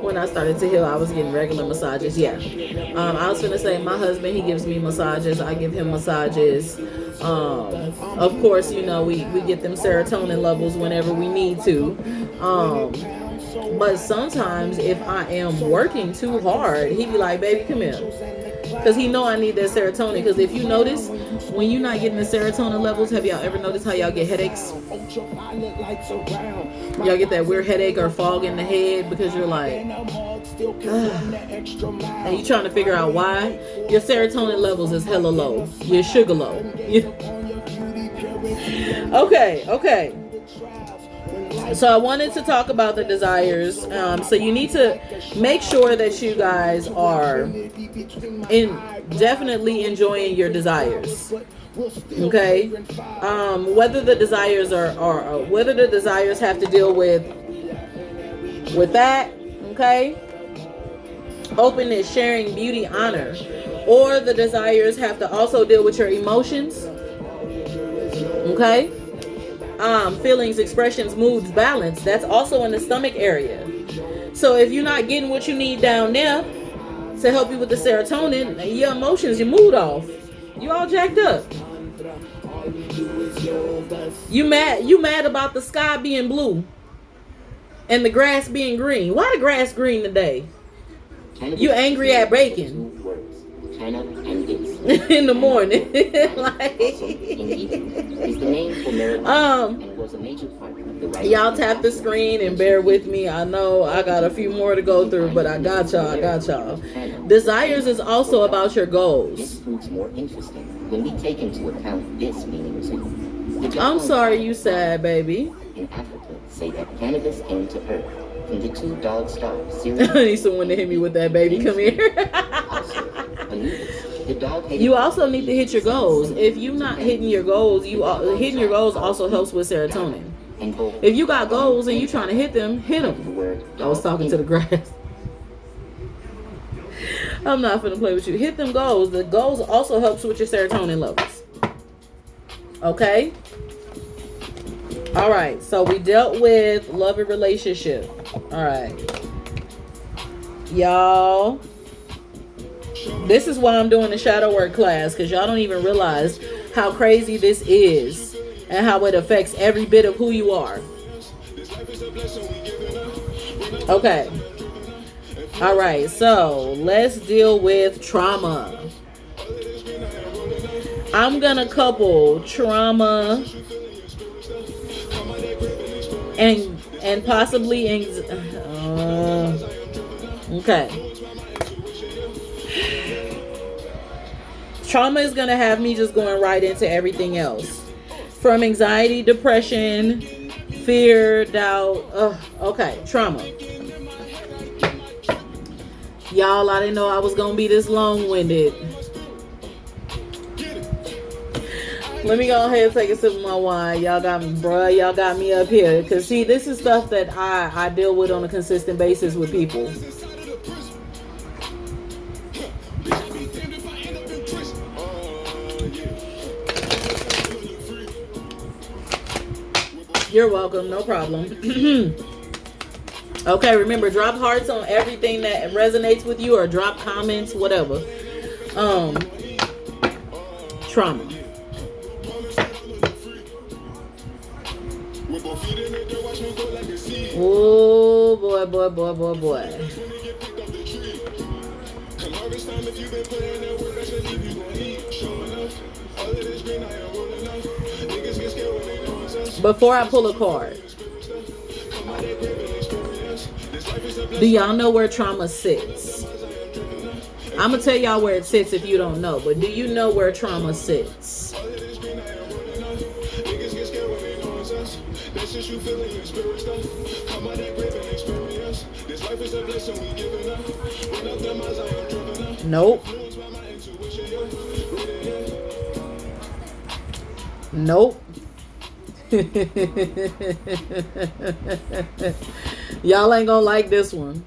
When I started to heal, I was getting regular massages. Yeah. I was gonna say my husband, he gives me massages. I give him massages. Of course, you know, we get them serotonin levels whenever we need to. But sometimes if I am working too hard, he be like, baby, come here. Because he know I need that serotonin. Because if you notice, when you're not getting the serotonin levels, have y'all ever noticed how y'all get headaches? Y'all get that weird headache or fog in the head because you're like, and you trying to figure out why? Your serotonin levels is hella low. Your sugar low. Okay. So I wanted to talk about the desires. So you need to make sure that you guys are definitely enjoying your desires. Okay. Whether the desires are whether the desires have to deal with that. Okay. Openness, sharing, beauty, honor, or the desires have to also deal with your emotions. Okay. Feelings, expressions, moods, balance. That's also in the stomach area. So if you're not getting what you need down there to help you with the serotonin, your emotions, your mood off, you all jacked up. You mad about the sky being blue and the grass being green. Why the grass green today? You angry at bacon in the morning. Y'all tap the screen and bear with me. I know I got a few more to go through, but I got y'all. Desires is also about your goals. This proves more interesting when we take into account this meaning too. I'm sorry you sad, baby. In Africa, say that cannabis came to Earth from the 2 dog stars. I need someone to hit me with that, baby. Come here. You also need to hit your goals. If you're not hitting your goals, hitting your goals also helps with serotonin. If you got goals and you're trying to hit them, hit them. I was talking to the grass. I'm not finna play with you. Hit them goals. The goals also helps with your serotonin levels. Okay? All right. So we dealt with love and relationship. All right. Y'all, this is why I'm doing the shadow work class, because y'all don't even realize how crazy this is and how it affects every bit of who you are. Okay. All right. So let's deal with trauma. I'm going to couple trauma and possibly okay. Trauma is going to have me just going right into everything else. From anxiety, depression, fear, doubt. Okay, trauma. Y'all, I didn't know I was going to be this long-winded. Let me go ahead and take a sip of my wine. Y'all got me up here. Because, see, this is stuff that I deal with on a consistent basis with people. You're welcome. No problem. Okay, remember, drop hearts on everything that resonates with you, or drop comments, whatever. Trauma. Oh, boy. Before I pull a card, do y'all know where trauma sits? I'm going to tell y'all where it sits if you don't know, but do you know where trauma sits? Nope. Y'all ain't gonna like this one.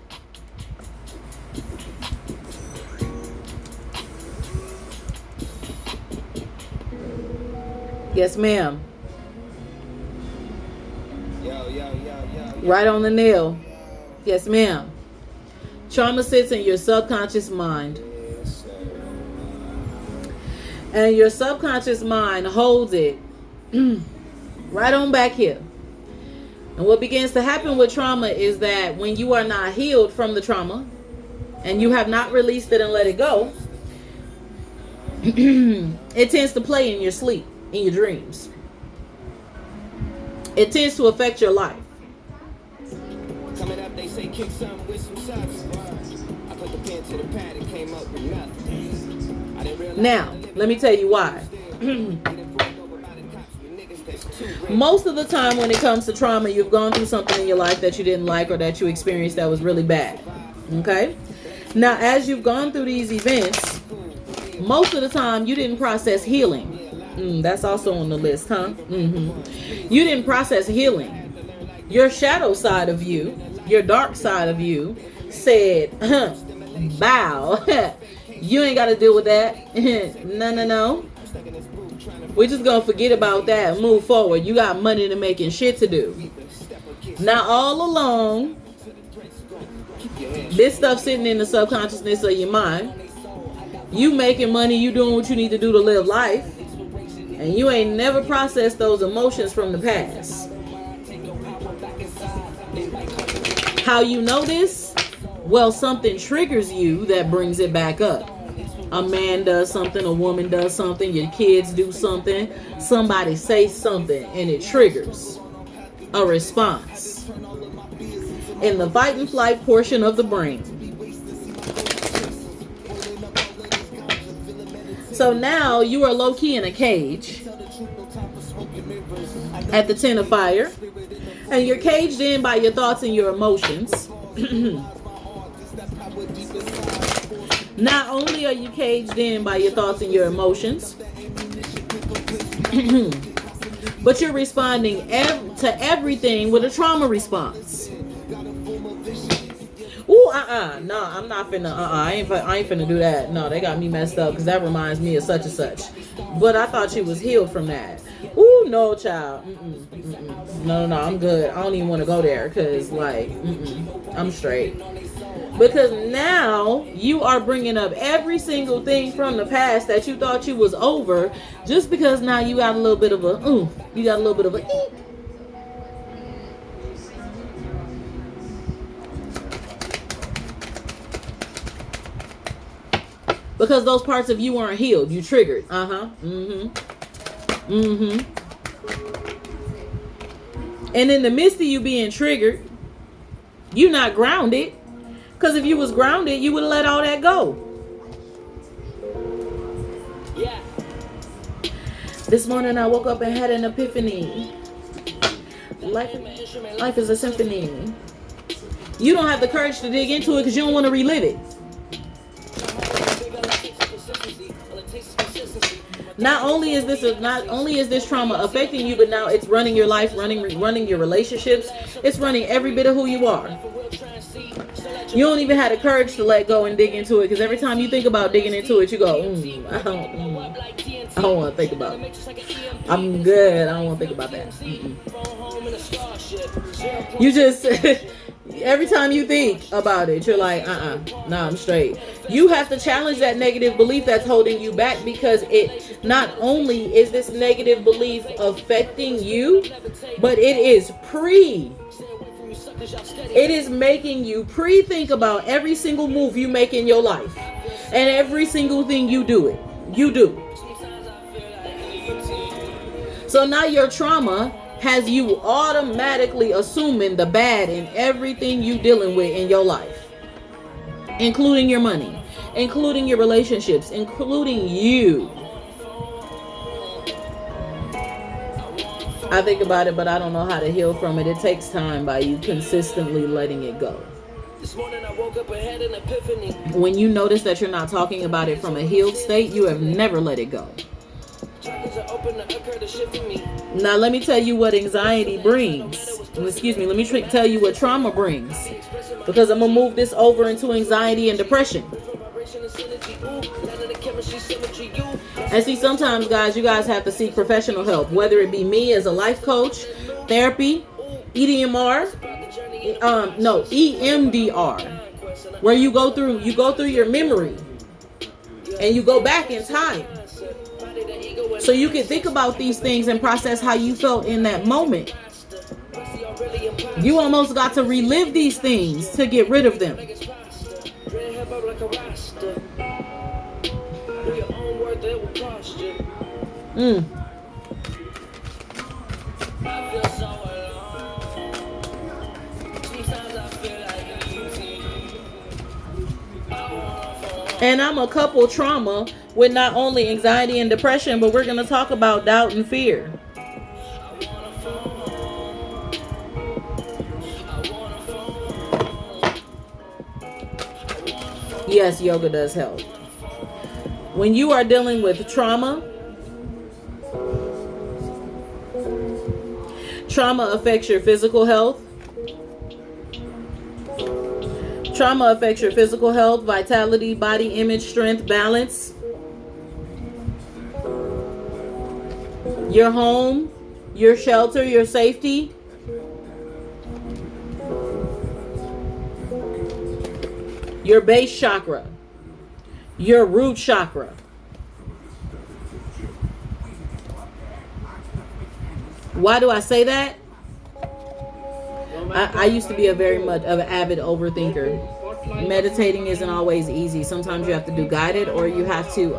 Yes, ma'am. Right on the nail. Yes, ma'am. Trauma sits in your subconscious mind. And your subconscious mind holds it right on back here. And what begins to happen with trauma is that when you are not healed from the trauma and you have not released it and let it go, it tends to play in your sleep, in your dreams. It tends to affect your life. Coming up, they say kick some with some subs. I put the pen to the pad and came up with nothing. I didn't realize. Now, let me tell you why. Most of the time when it comes to trauma, you've gone through something in your life that you didn't like or that you experienced that was really bad. Okay? Now, as you've gone through these events, most of the time you didn't process healing. That's also on the list, huh? You didn't process healing. Your shadow side of you, your dark side of you said, bow. You ain't got to deal with that. No. We're just going to forget about that and move forward. You got money to make and shit to do. Now, all along, this stuff sitting in the subconsciousness of your mind. You making money, you doing what you need to do to live life. And you ain't never processed those emotions from the past. How you know this? Well, something triggers you that brings it back up. A man does something, a woman does something, your kids do something, somebody says something, and it triggers a response in the fight and flight portion of the brain. So now you are low-key in a cage at the tent of fire, and you're caged in by your thoughts and your emotions. Not only are you caged in by your thoughts and your emotions, but you're responding to everything with a trauma response. Ooh, no, I'm not finna, I ain't finna do that. No, they got me messed up because that reminds me of such and such. But I thought you was healed from that. Ooh, no, child. No, I'm good. I don't even want to go there because, like, I'm straight. Because now you are bringing up every single thing from the past that you thought you was over just because now you got a little bit of a you got a little bit of a because those parts of you weren't healed. You triggered. And in the midst of you being triggered, you're not grounded. Because if you was grounded, you would have let all that go. Yeah. This morning I woke up and had an epiphany. Life is a symphony. You don't have the courage to dig into it because you don't want to relive it. Not only is this trauma affecting you, but now it's running your life, running your relationships. It's running every bit of who you are. You don't even have the courage to let go and dig into it because every time you think about digging into it, you go, I don't want to think about it. I'm good. I don't want to think about that. You just, every time you think about it, you're like, nah, I'm straight. You have to challenge that negative belief that's holding you back because it not only is this negative belief affecting you, but it is making you pre-think about every single move you make in your life and every single thing you do. So now your trauma has you automatically assuming the bad in everything you dealing with in your life, including your money, including your relationships, including you. I think about it, but I don't know how to heal from it. It takes time by you consistently letting it go. This morning I woke up and had an epiphany. When you notice that you're not talking about it from a healed state, you have never let it go. Now, let me tell you what anxiety brings. Excuse me, let me tell you what trauma brings. Because I'm going to move this over into anxiety and depression. And see, sometimes, guys, you guys have to seek professional help. Whether it be me as a life coach, therapy, EMDR, where you go through your memory and you go back in time. So you can think about these things and process how you felt in that moment. You almost got to relive these things to get rid of them. And I'm a couple trauma with not only anxiety and depression, but we're going to talk about doubt and fear. Yes, yoga does help. When you are dealing with trauma affects your physical health. Trauma affects your physical health, vitality, body image, strength, balance. Your home, your shelter, your safety. Your base chakra. Your root chakra. Why do I say that? I used to be a very much of an avid overthinker. Meditating isn't always easy. Sometimes you have to do guided, or you have to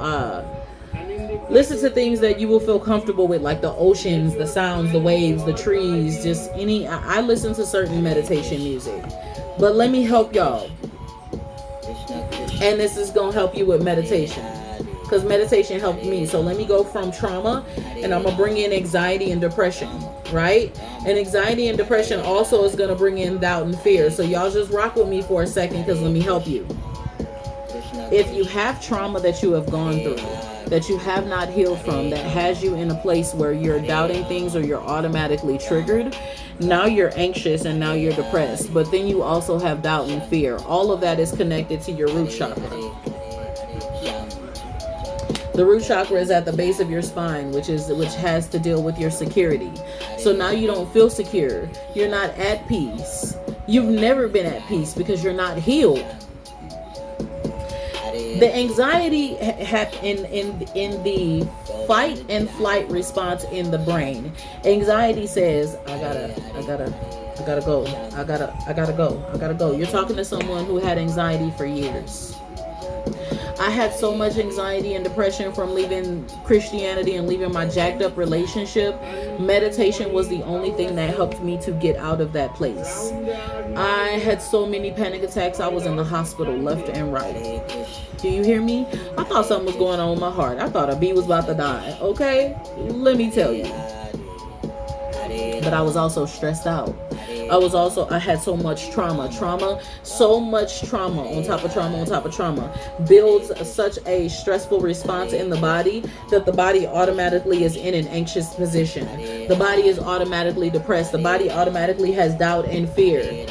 listen to things that you will feel comfortable with, like the oceans, the sounds, the waves, the trees, just any. I listen to certain meditation music. But let me help y'all. And this is going to help you with meditation, because meditation helped me. So let me go from trauma, and I'm going to bring in anxiety and depression, right? And anxiety and depression also is going to bring in doubt and fear. So y'all just rock with me for a second, because let me help you. If you have trauma that you have gone through, that you have not healed from, that has you in a place where you're doubting things or you're automatically triggered, now you're anxious and now you're depressed. But then you also have doubt and fear. All of that is connected to your root chakra. The root chakra is at the base of your spine, which has to deal with your security. So now you don't feel secure. You're not at peace. You've never been at peace because you're not healed. The anxiety in the fight and flight response in the brain. Anxiety says, I gotta go. You're talking to someone who had anxiety for years. I had so much anxiety and depression from leaving Christianity and leaving my jacked up relationship. Meditation was the only thing that helped me to get out of that place. I had so many panic attacks. I was in the hospital left and right. Do you hear me? I thought something was going on with my heart. I thought a bee was about to die. Okay? Let me tell you. But I was also stressed out. I had so much trauma. So much trauma on top of trauma builds such a stressful response in the body that the body automatically is in an anxious position. The body is automatically depressed. The body automatically has doubt and fear.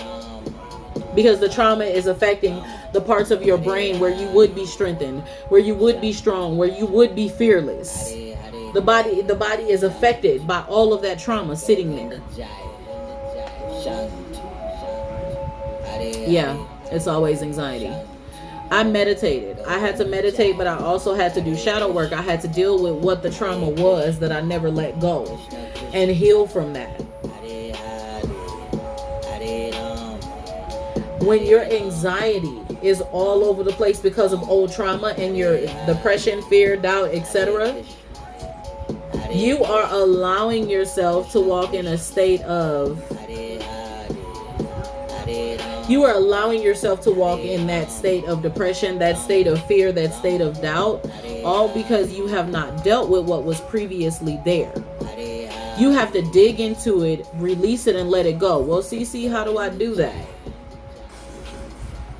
Because the trauma is affecting the parts of your brain where you would be strengthened, where you would be strong, where you would be fearless. The body is affected by all of that trauma sitting there. Yeah, it's always anxiety. I meditated. I had to meditate, but I also had to do shadow work. I had to deal with what the trauma was that I never let go and heal from that. When your anxiety is all over the place because of old trauma and your depression, fear, doubt, etc., you are allowing yourself to walk in a state of... You are allowing yourself to walk in that state of depression, that state of fear, that state of doubt, all because you have not dealt with what was previously there. You have to dig into it, release it, and let it go. Well, CC, how do I do that?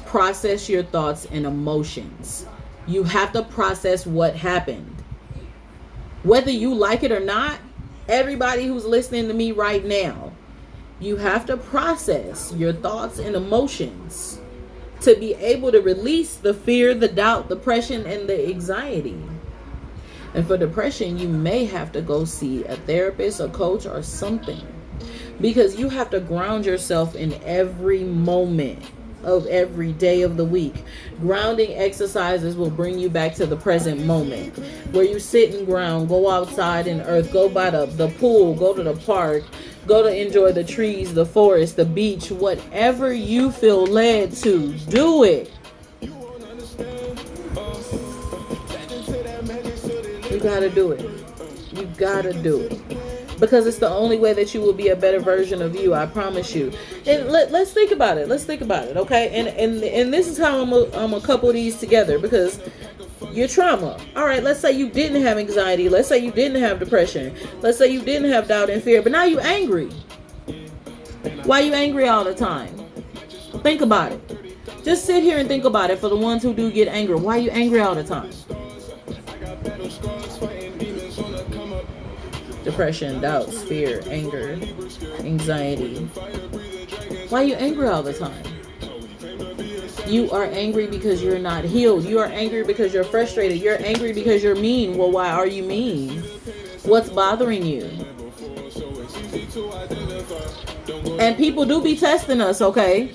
Process your thoughts and emotions. You have to process what happened. Whether you like it or not, everybody who's listening to me right now, you have to process your thoughts and emotions to be able to release the fear, the doubt, depression, and the anxiety. And for depression, you may have to go see a therapist, a coach, or something, because you have to ground yourself in every moment of every day of the week. Grounding exercises will bring you back to the present moment, where you sit and ground, go outside in earth, go by the pool, go to the park, go to enjoy the trees, the forest, the beach, whatever you feel led to, do it. You gotta do it. You gotta do it. Because it's the only way that you will be a better version of you. I promise you. And let's think about it. Let's think about it, okay? And this is how I'm gonna couple these together, because your trauma. All right, let's say you didn't have anxiety. Let's say you didn't have depression. Let's say you didn't have doubt and fear, but now you're angry. Why are you angry all the time? Think about it. Just sit here and think about it. For the ones who do get angry, why are you angry all the time? Depression, doubts, fear, anger, anxiety. Why are you angry all the time? You are angry because you're not healed. You are angry because you're frustrated. You're angry because you're mean. Well, why are you mean? What's bothering you? And people do be testing us, okay?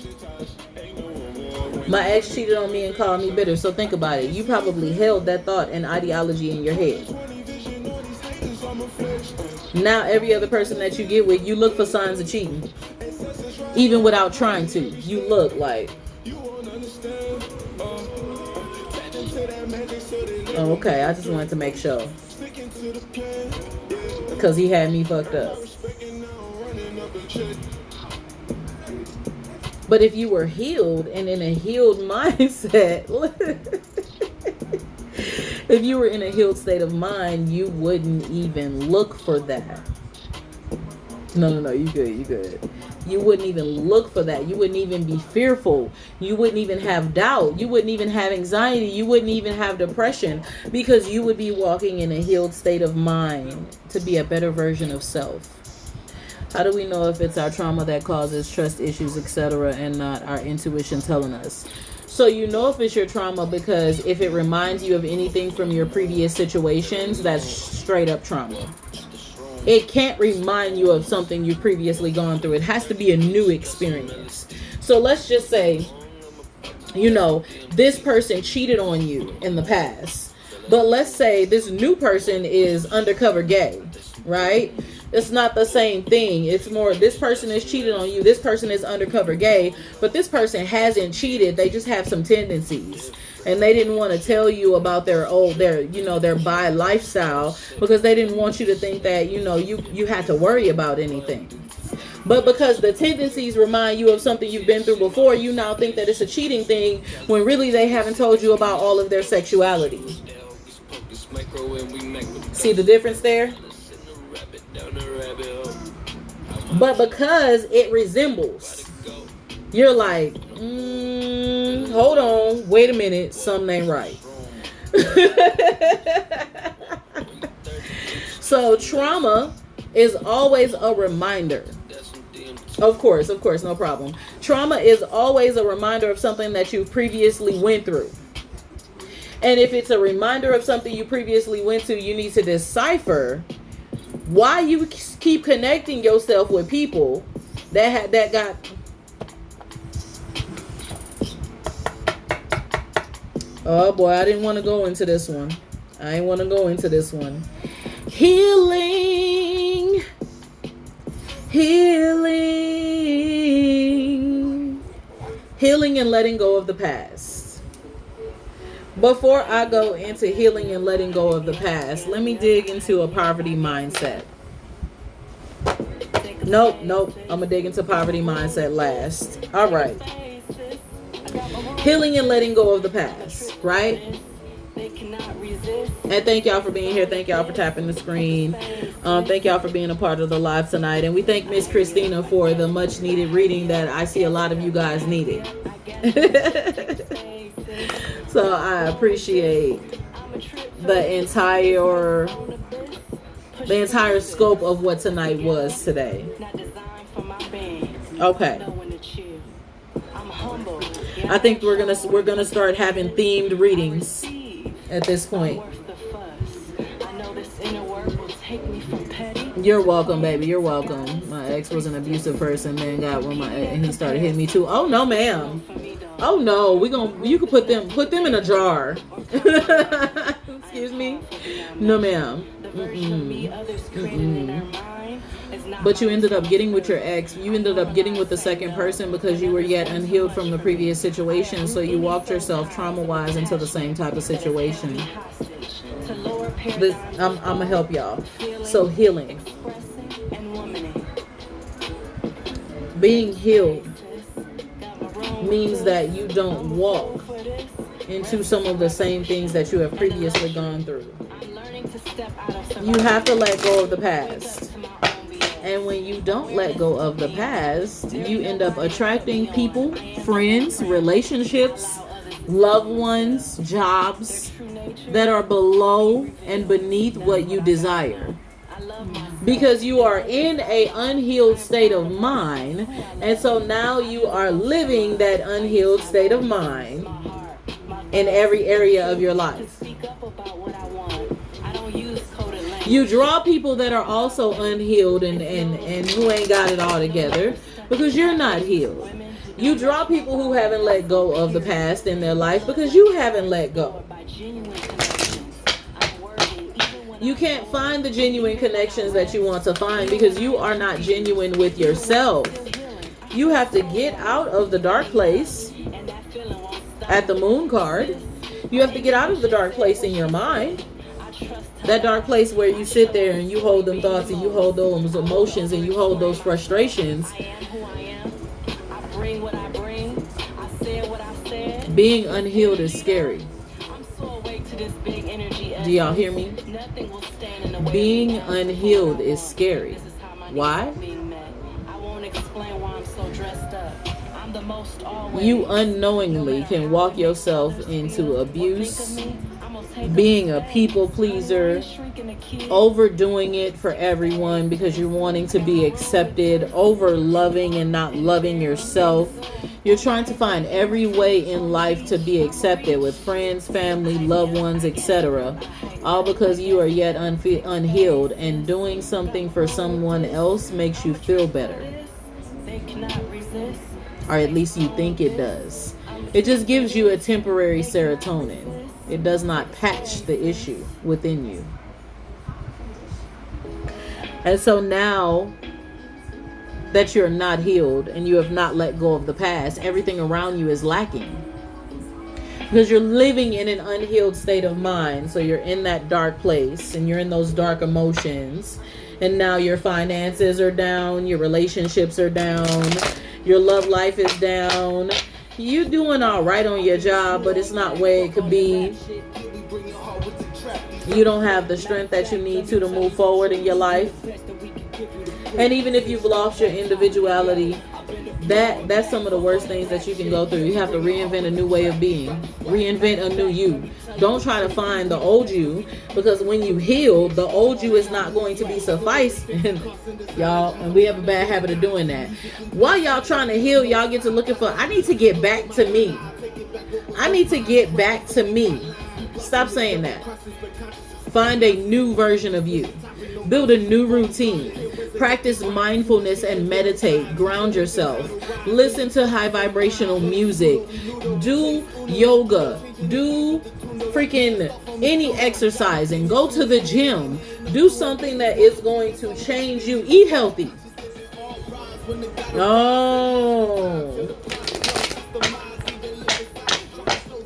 My ex cheated on me and called me bitter. So think about it. You probably held that thought and ideology in your head. Now every other person that you get with, you look for signs of cheating. Even without trying to. You look like... Oh, okay, I just wanted to make sure. Because he had me fucked up. But if you were healed and in a healed mindset... If you were in a healed state of mind, you wouldn't even look for that. No, you good. You wouldn't even look for that. You wouldn't even be fearful. You wouldn't even have doubt. You wouldn't even have anxiety. You wouldn't even have depression, because you would be walking in a healed state of mind to be a better version of self. How do we know if it's our trauma that causes trust issues, etc., and not our intuition telling us? So you know if it's your trauma because if it reminds you of anything from your previous situations, that's straight up trauma. It can't remind you of something you've previously gone through. It has to be a new experience. So let's just say, this person cheated on you in the past. But let's say this new person is undercover gay, right? It's not the same thing. It's more, this person is cheated on you. This person is undercover gay, but this person hasn't cheated. They just have some tendencies, and they didn't want to tell you about their bi lifestyle because they didn't want you to think that, you had to worry about anything. But because the tendencies remind you of something you've been through before, you now think that it's a cheating thing when really they haven't told you about all of their sexuality. See the difference there? But because it resembles, you're like, hold on, wait a minute, something ain't right. So trauma is always a reminder. Of course, no problem. Trauma is always a reminder of something that you previously went through. And if it's a reminder of something you previously went through, you need to decipher why you keep connecting yourself with people that got... Oh boy, I didn't want to go into this one. Healing and letting go of the past. Before I go into healing and letting go of the past, let me dig into a poverty mindset. Nope. I'm going to dig into poverty mindset last. All right. Healing and letting go of the past, right? And thank y'all for being here. Thank y'all for tapping the screen. Thank y'all for being a part of the live tonight. And we thank Miss Christina for the much needed reading that I see a lot of you guys needed. So I appreciate the entire the entire scope of what tonight was today. Okay. I think we're gonna start having themed readings at this point. You're welcome, baby. You're welcome. My ex was an abusive person, then got with my ex, and he started hitting me too. Oh no, ma'am. Oh no, you can put them in a jar. Excuse me. No, ma'am. But you ended up getting with your ex. You ended up getting with the second person because you were yet unhealed from the previous situation. So you walked yourself trauma-wise into the same type of situation. I'm gonna help y'all. So healing. Being healed means that you don't walk into some of the same things that you have previously gone through. You have to let go of the past. And when you don't let go of the past, you end up attracting people, friends, relationships, loved ones, jobs that are below and beneath what you desire. Because you are in an unhealed state of mind, and so now you are living that unhealed state of mind in every area of your life. You draw people that are also unhealed and who ain't got it all together because you're not healed. You draw people who haven't let go of the past in their life because you haven't let go. You can't find the genuine connections that you want to find because you are not genuine with yourself. You have to get out of the dark place at the moon card. You have to get out of the dark place in your mind. That dark place where you sit there and you hold them thoughts and you hold those emotions and you hold those frustrations. Being unhealed is scary. Do y'all hear me? Being unhealed is scary. Why? You unknowingly can walk yourself into abuse, being a people pleaser, overdoing it for everyone because you're wanting to be accepted, over loving and not loving yourself. You're trying to find every way in life to be accepted with friends, family, loved ones, etc. All because you are yet unhealed, and doing something for someone else makes you feel better. Or at least you think it does. It just gives you a temporary serotonin. It does not patch the issue within you. And so now that you're not healed and you have not let go of the past, everything around you is lacking. Because you're living in an unhealed state of mind. So you're in that dark place and you're in those dark emotions. And now your finances are down, your relationships are down, your love life is down. You doing all right on your job, but it's not where it could be. You don't have the strength that you need to move forward in your life. And even if you've lost your individuality, that's some of the worst things that you can go through. You have to reinvent a new way of being. Reinvent a new you. Don't try to find the old you, because when you heal, the old you is not going to be suffice. Y'all, and we have a bad habit of doing that. While y'all trying to heal, y'all get to looking for, I need to get back to me. I need to get back to me. Stop saying that. Find a new version of you. Build a new routine. Practice mindfulness and meditate. Ground yourself. Listen to high vibrational music. Do yoga. Do freaking any exercising. Go to the gym. Do something that is going to change you. Eat healthy. Oh.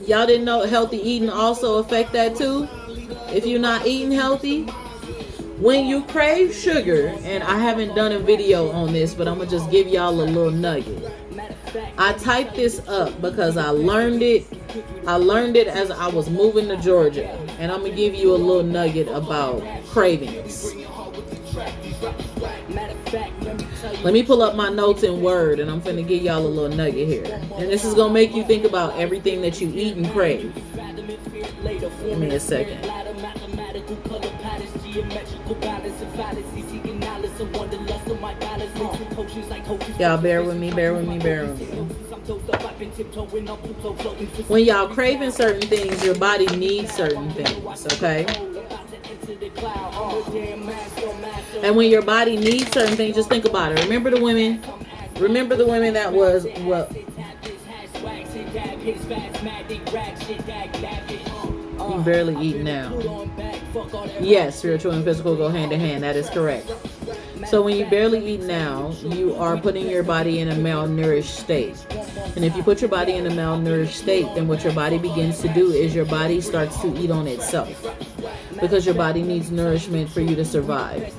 Y'all didn't know healthy eating also affect that too? If you're not eating healthy, when you crave sugar, and I haven't done a video on this, but I'm going to just give y'all a little nugget. I typed this up because I learned it. I learned it as I was moving to Georgia. And I'm going to give you a little nugget about cravings. Let me pull up my notes in Word, and I'm finna give y'all a little nugget here. And this is going to make you think about everything that you eat and crave. Give me a second. Y'all bear with me. When y'all craving certain things, your body needs certain things, okay? And when your body needs certain things, just think about it. Remember the women that was what? You barely eat now. Yes, spiritual and physical go hand in hand. That is correct. So when you barely eat now, you are putting your body in a malnourished state. And if you put your body in a malnourished state, then what your body begins to do is your body starts to eat on itself. Because your body needs nourishment for you to survive.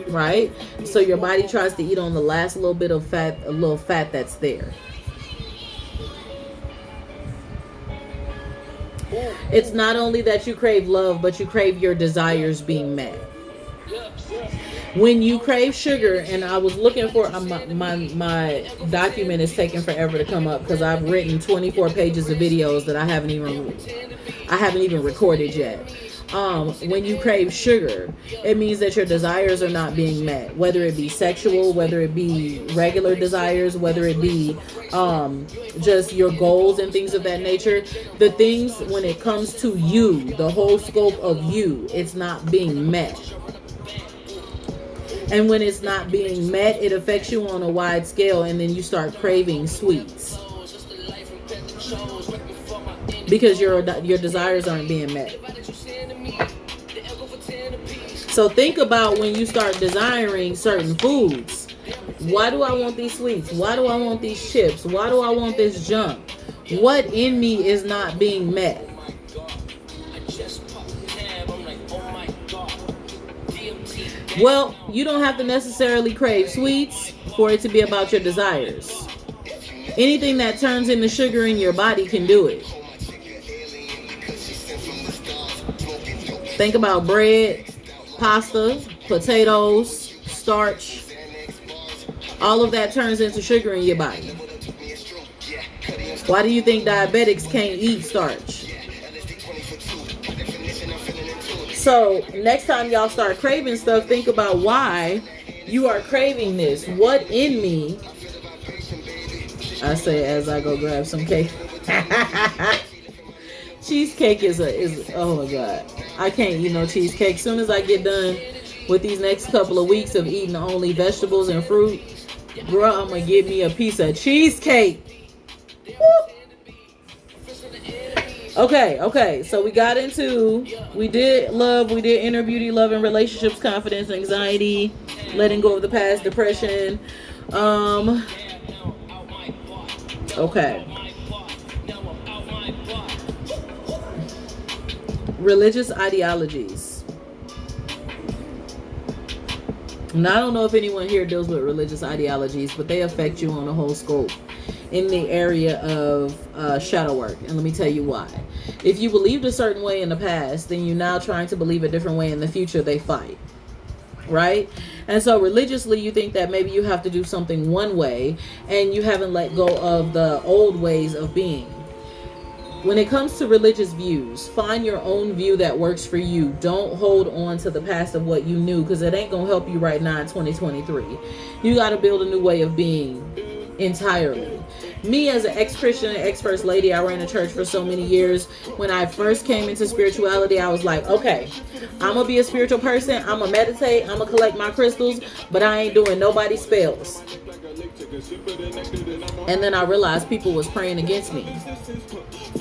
Right? So your body tries to eat on the last little bit of fat, a little fat that's there. It's not only that you crave love, but you crave your desires being met. When you crave sugar, and I was looking for my document is taking forever to come up because I've written 24 pages of videos that I haven't even recorded yet. When you crave sugar, it means that your desires are not being met, whether it be sexual, whether it be regular desires, whether it be just your goals and things of that nature. The things, when it comes to you, the whole scope of you, it's not being met. And when it's not being met, it affects you on a wide scale, and then you start craving sweets because your desires aren't being met. So think about when you start desiring certain foods. Why do I want these sweets? Why do I want these chips? Why do I want this junk? What in me is not being met? Well, you don't have to necessarily crave sweets for it to be about your desires. Anything that turns into sugar in your body can do it. Think about bread, pasta, potatoes, starch. All of that turns into sugar in your body. Why do you think diabetics can't eat starch? So next time y'all start craving stuff, think about why you are craving this. What in me? I say as I go grab some cake. Cheesecake is oh my god. I can't eat no cheesecake. As soon as I get done with these next couple of weeks of eating only vegetables and fruit, bro, I'm gonna get me a piece of cheesecake. Woo. Okay. So we did love, we did inner beauty, love and relationships, confidence, anxiety, letting go of the past, depression. Okay. Religious ideologies. Now, I don't know if anyone here deals with religious ideologies, but they affect you on a whole scope in the area of shadow work. And let me tell you why. If you believed a certain way in the past, then you're now trying to believe a different way in the future, they fight. Right? And so religiously, you think that maybe you have to do something one way and you haven't let go of the old ways of being. When it comes to religious views, find your own view that works for you. Don't hold on to the past of what you knew, because it ain't going to help you right now in 2023. You got to build a new way of being entirely. Me as an ex-Christian and ex-First Lady, I ran a church for so many years. When I first came into spirituality, I was like, okay, I'm going to be a spiritual person. I'm going to meditate. I'm going to collect my crystals, but I ain't doing nobody's spells. And then I realized people was praying against me.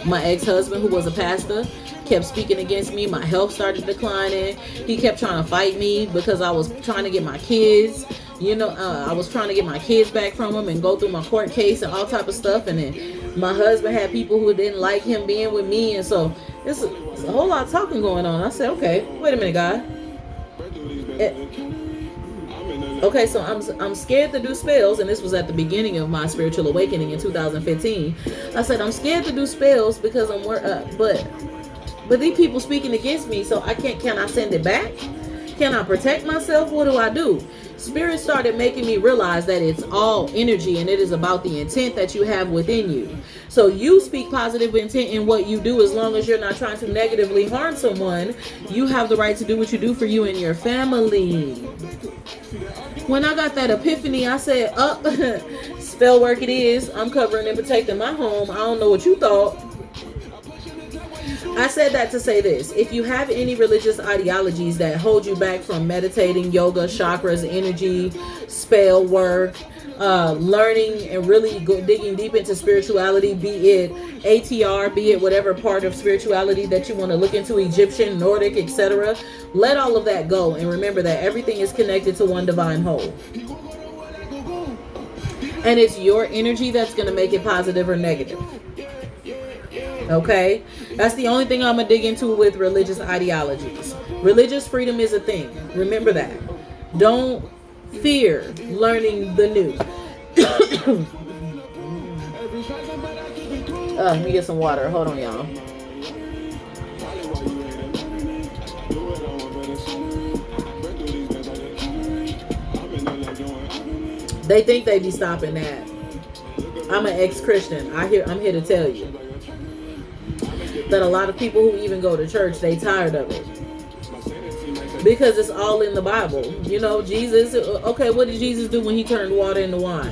My ex-husband, who was a pastor, kept speaking against me. My health started declining. He kept trying to fight me because I was trying to get my kids. I was trying to get my kids back from him and go through my court case and all type of stuff. And then my husband had people who didn't like him being with me. And so it's a whole lot of talking going on. I said, okay, wait a minute, God. Okay, so I'm scared to do spells, and this was at the beginning of my spiritual awakening in 2015. I said, I'm scared to do spells because but these people speaking against me, so can I send it back? Can I protect myself? What do I do? Spirit started making me realize that it's all energy and it is about the intent that you have within you. So you speak positive intent in what you do, as long as you're not trying to negatively harm someone. You have the right to do what you do for you and your family. When I got that epiphany, I said, spell work it is. I'm covering and protecting my home. I don't know what you thought. I said that to say this. If you have any religious ideologies that hold you back from meditating, yoga, chakras, energy, spell work, learning and really digging deep into spirituality, be it ATR, be it whatever part of spirituality that you want to look into, Egyptian, Nordic, etc., let all of that go and remember that everything is connected to one divine whole. And it's your energy that's going to make it positive or negative. Okay? That's the only thing I'm going to dig into with religious ideologies. Religious freedom is a thing. Remember that. Don't fear learning the new. Let me get some water. Hold on, y'all. They think they be stopping that. I'm an ex-Christian. I'm here to tell you that a lot of people who even go to church, they tired of it. Because it's all in the Bible. You know, Jesus, okay, what did Jesus do when he turned water into wine?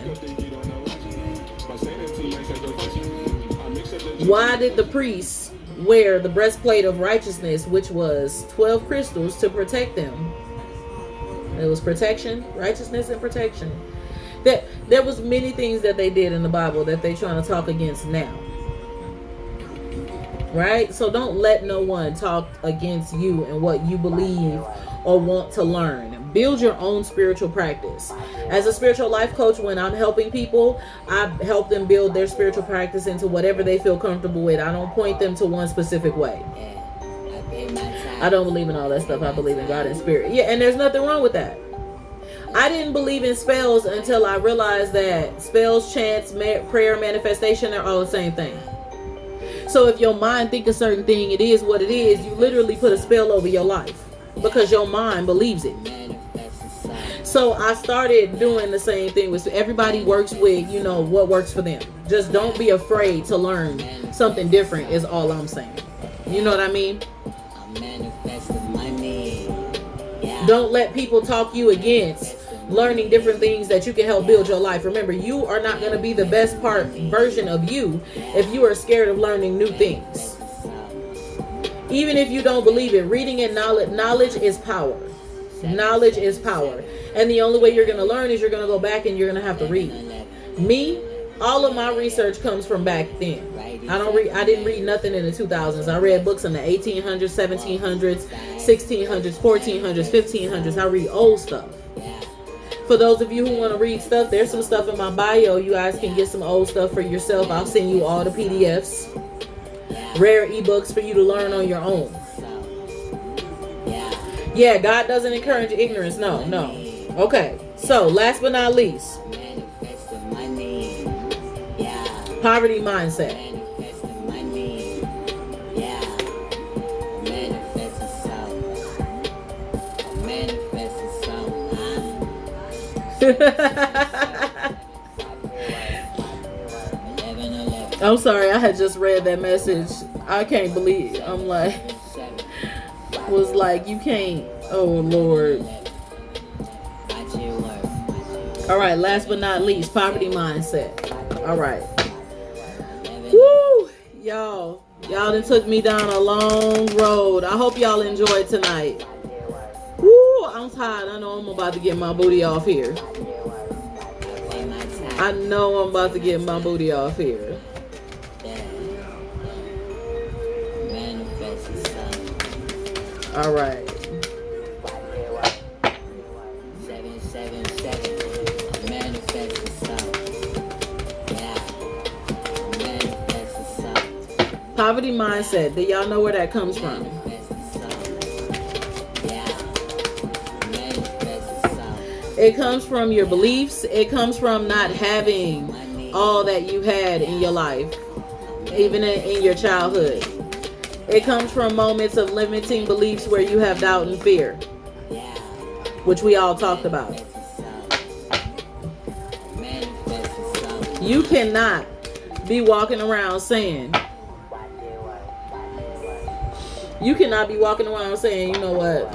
Why did the priests wear the breastplate of righteousness, which was 12 crystals, to protect them? It was protection, righteousness, and protection. There was many things that they did in the Bible that they trying to talk against now. Right? So don't let no one talk against you and what you believe or want to learn. Build your own spiritual practice. As a spiritual life coach, when I'm helping people, I help them build their spiritual practice into whatever they feel comfortable with. I don't point them to one specific way. I don't believe in all that stuff. I believe in God and spirit. Yeah, and there's nothing wrong with that. I didn't believe in spells until I realized that spells, chants, prayer, manifestation, they're all the same thing. So if your mind think a certain thing, it is what it is. You literally put a spell over your life because your mind believes it. So I started doing the same thing with everybody works with, you know, what works for them. Just don't be afraid to learn something different is all I'm saying. You know what I mean? Don't let people talk you against learning different things that you can help build your life. Remember, you are not going to be the best version of you if you are scared of learning new things. Even if you don't believe it, reading and knowledge is power. Knowledge is power. And the only way you're going to learn is you're going to go back and you're going to have to read. Me, all of my research comes from back then. I didn't read nothing in the 2000s. I read books in the 1800s, 1700s, 1600s, 1400s, 1500s. I read old stuff. For those of you who want to read stuff, there's some stuff in my bio. You guys can get some old stuff for yourself. I'll send you all the PDFs. Rare ebooks for you to learn on your own. Yeah, God doesn't encourage ignorance. No. Okay, so last but not least, poverty mindset. I'm sorry, I had just read that message. I can't believe it. I'm like, was like, you can't. Oh Lord. All right, last but not least, poverty mindset. All right. Woo, y'all done took me down a long road. I hope y'all enjoyed tonight. Woo, I'm tired. I know I'm about to get my booty off here. I know I'm about to get my booty off here. All right. Poverty mindset. Do y'all know where that comes from? It comes from your beliefs. It comes from not having all that you had in your life, even in your childhood. It comes from moments of limiting beliefs where you have doubt and fear, which we all talked about. You cannot be walking around saying, you know what?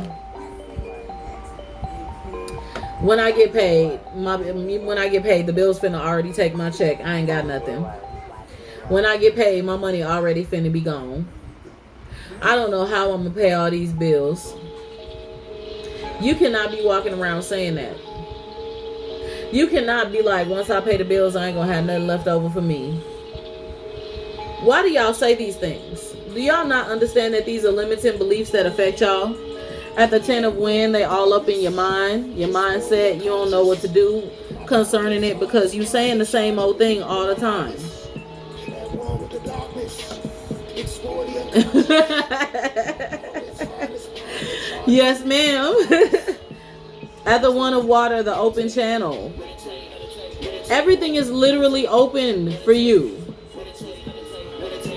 When I get paid, the bills finna already take my check. I ain't got nothing. When I get paid, my money already finna be gone. I don't know how I'm gonna pay all these bills. You cannot be walking around saying that. You cannot be like, once I pay the bills, I ain't gonna have nothing left over for me. Why do y'all say these things? Do y'all not understand that these are limiting beliefs that affect y'all? At the 10 of when, they all up in your mind, your mindset. You don't know what to do concerning it because you saying the same old thing all the time. Yes, ma'am. At the one of water, the open channel. Everything is literally open for you.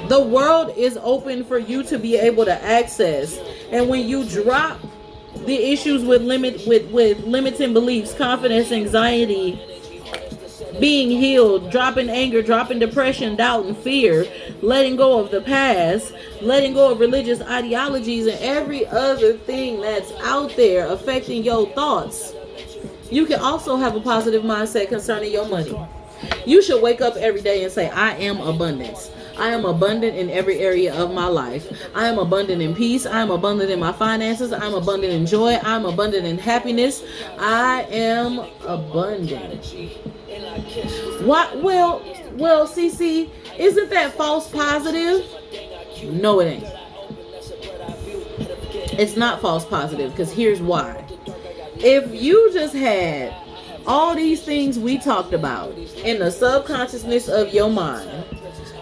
The world is open for you to be able to access. And when you drop the issues with limiting beliefs, confidence, anxiety, being healed, dropping anger, dropping depression, doubt, and fear, letting go of the past, letting go of religious ideologies and every other thing that's out there affecting your thoughts, you can also have a positive mindset concerning your money. You should wake up every day and say, I am abundance. I am abundant in every area of my life. I am abundant in peace. I am abundant in my finances. I am abundant in joy. I am abundant in happiness. I am abundant. What? Well, CC, isn't that false positive? No, it ain't. It's not false positive because here's why. If you just had all these things we talked about in the subconsciousness of your mind,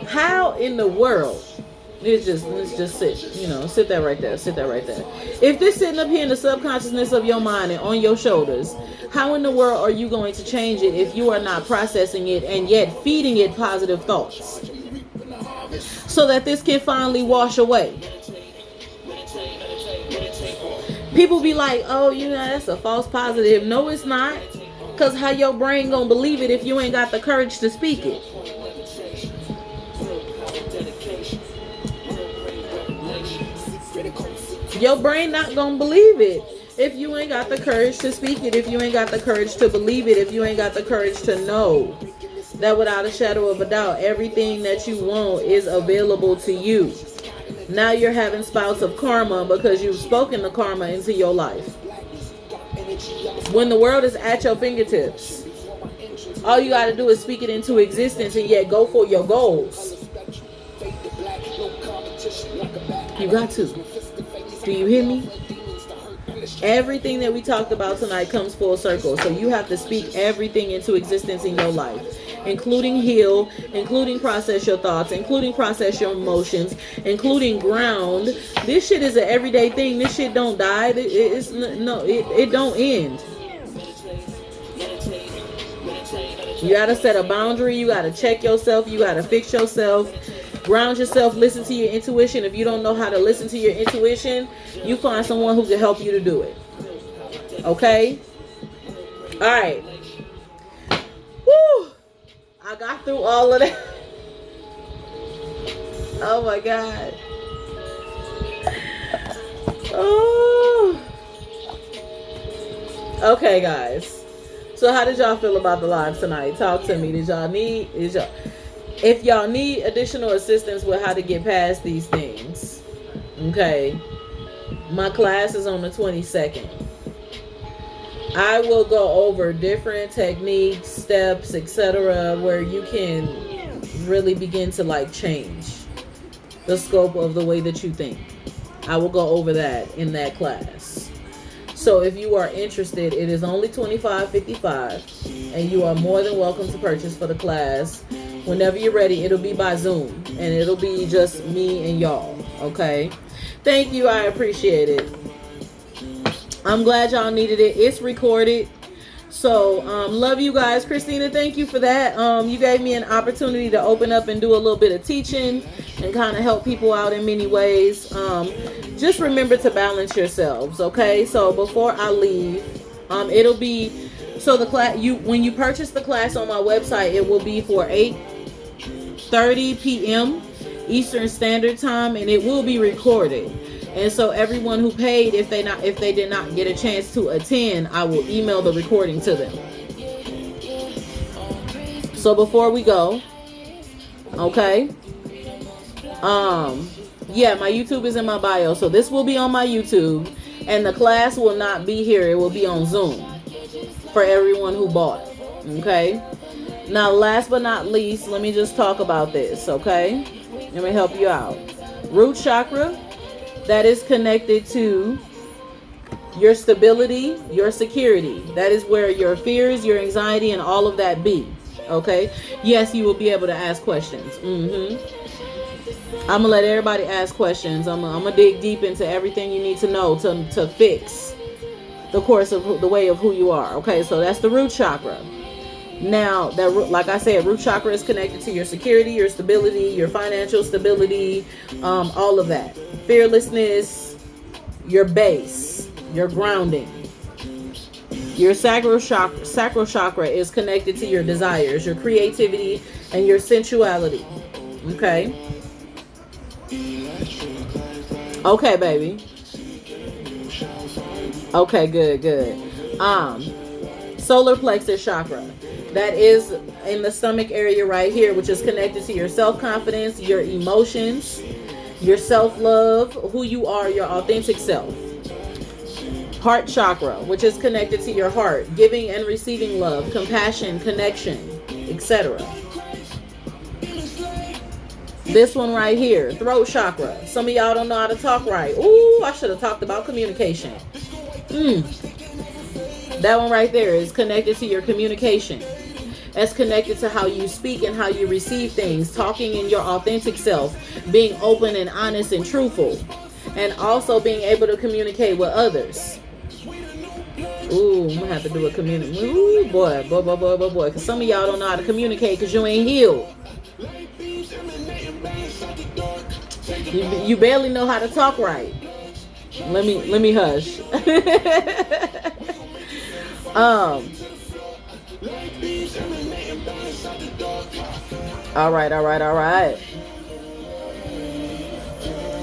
how in the world, let's just sit that right there. If this sitting up here in the subconsciousness of your mind and on your shoulders, how in the world are you going to change it if you are not processing it and yet feeding it positive thoughts so that this can finally wash away? People be like, oh, that's a false positive. No, it's not. Because how your brain gonna believe it if you ain't got the courage to speak it? Your brain not gonna believe it if you ain't got the courage to speak it, if you ain't got the courage to believe it, if you ain't got the courage to know that without a shadow of a doubt, everything that you want is available to you. Now you're having spouts of karma because you've spoken the karma into your life. When the world is at your fingertips, all you got to do is speak it into existence and yet go for your goals. You got to. Do you hear me? Everything that we talked about tonight comes full circle. So you have to speak everything into existence in your life, including heal, including process your thoughts, including process your emotions, including ground. This shit is an everyday thing. This shit don't die. It don't end. You got to set a boundary. You got to check yourself. You got to fix yourself. Ground yourself. Listen to your intuition. If you don't know how to listen to your intuition, you find someone who can help you to do it. Okay? All right. Woo! I got through all of that. Oh my God. Oh. Okay, guys. So how did y'all feel about the live tonight? Talk to me. If y'all need additional assistance with how to get past these things, okay, my class is on the 22nd. I will go over different techniques, steps, etc., where you can really begin to change the scope of the way that you think. I will go over that in that class. So if you are interested, it is only $25.55, and you are more than welcome to purchase for the class. Whenever you're ready, it'll be by Zoom, and it'll be just me and y'all, okay? Thank you. I appreciate it. I'm glad y'all needed it. It's recorded. So, love you guys. Christina, thank you for that. You gave me an opportunity to open up and do a little bit of teaching and kind of help people out in many ways. Just remember to balance yourselves, okay? So, before I leave, it'll be So the class, when you purchase the class on my website, it will be for 8:30 p.m. Eastern Standard Time, and it will be recorded. And so everyone who paid, if they did not get a chance to attend, I will email the recording to them. So before we go, okay, yeah, my YouTube is in my bio, so this will be on my YouTube, and the class will not be here. It will be on Zoom for everyone who bought. Okay. Now, last but not least, let me just talk about this. Okay, let me help you out. Root chakra, that is connected to your stability, your security. That is where your fears, your anxiety, and all of that be. Okay. Yes, you will be able to ask questions. I'm gonna let everybody ask questions. I'm gonna dig deep into everything you need to know to fix the course of the way of who you are. Okay, so that's the root chakra. Now, that, like I said, root chakra is connected to your security, your stability, your financial stability, all of that. Fearlessness, your base, your grounding. Your sacral chakra is connected to your desires, your creativity, and your sensuality. Okay. Okay, baby. Okay, good. Solar plexus chakra. That is in the stomach area right here, which is connected to your self-confidence, your emotions, your self-love, who you are, your authentic self. Heart chakra, which is connected to your heart, giving and receiving love, compassion, connection, etc. This one right here, throat chakra. Some of y'all don't know how to talk right. Ooh, I should have talked about communication. That one right there is connected to your communication. That's connected to how you speak and how you receive things, talking in your authentic self, being open and honest and truthful, and also being able to communicate with others. Ooh, I'm gonna have to do a community. Ooh, boy. Because some of y'all don't know how to communicate because you ain't healed. You barely know how to talk right. Let me hush. All right.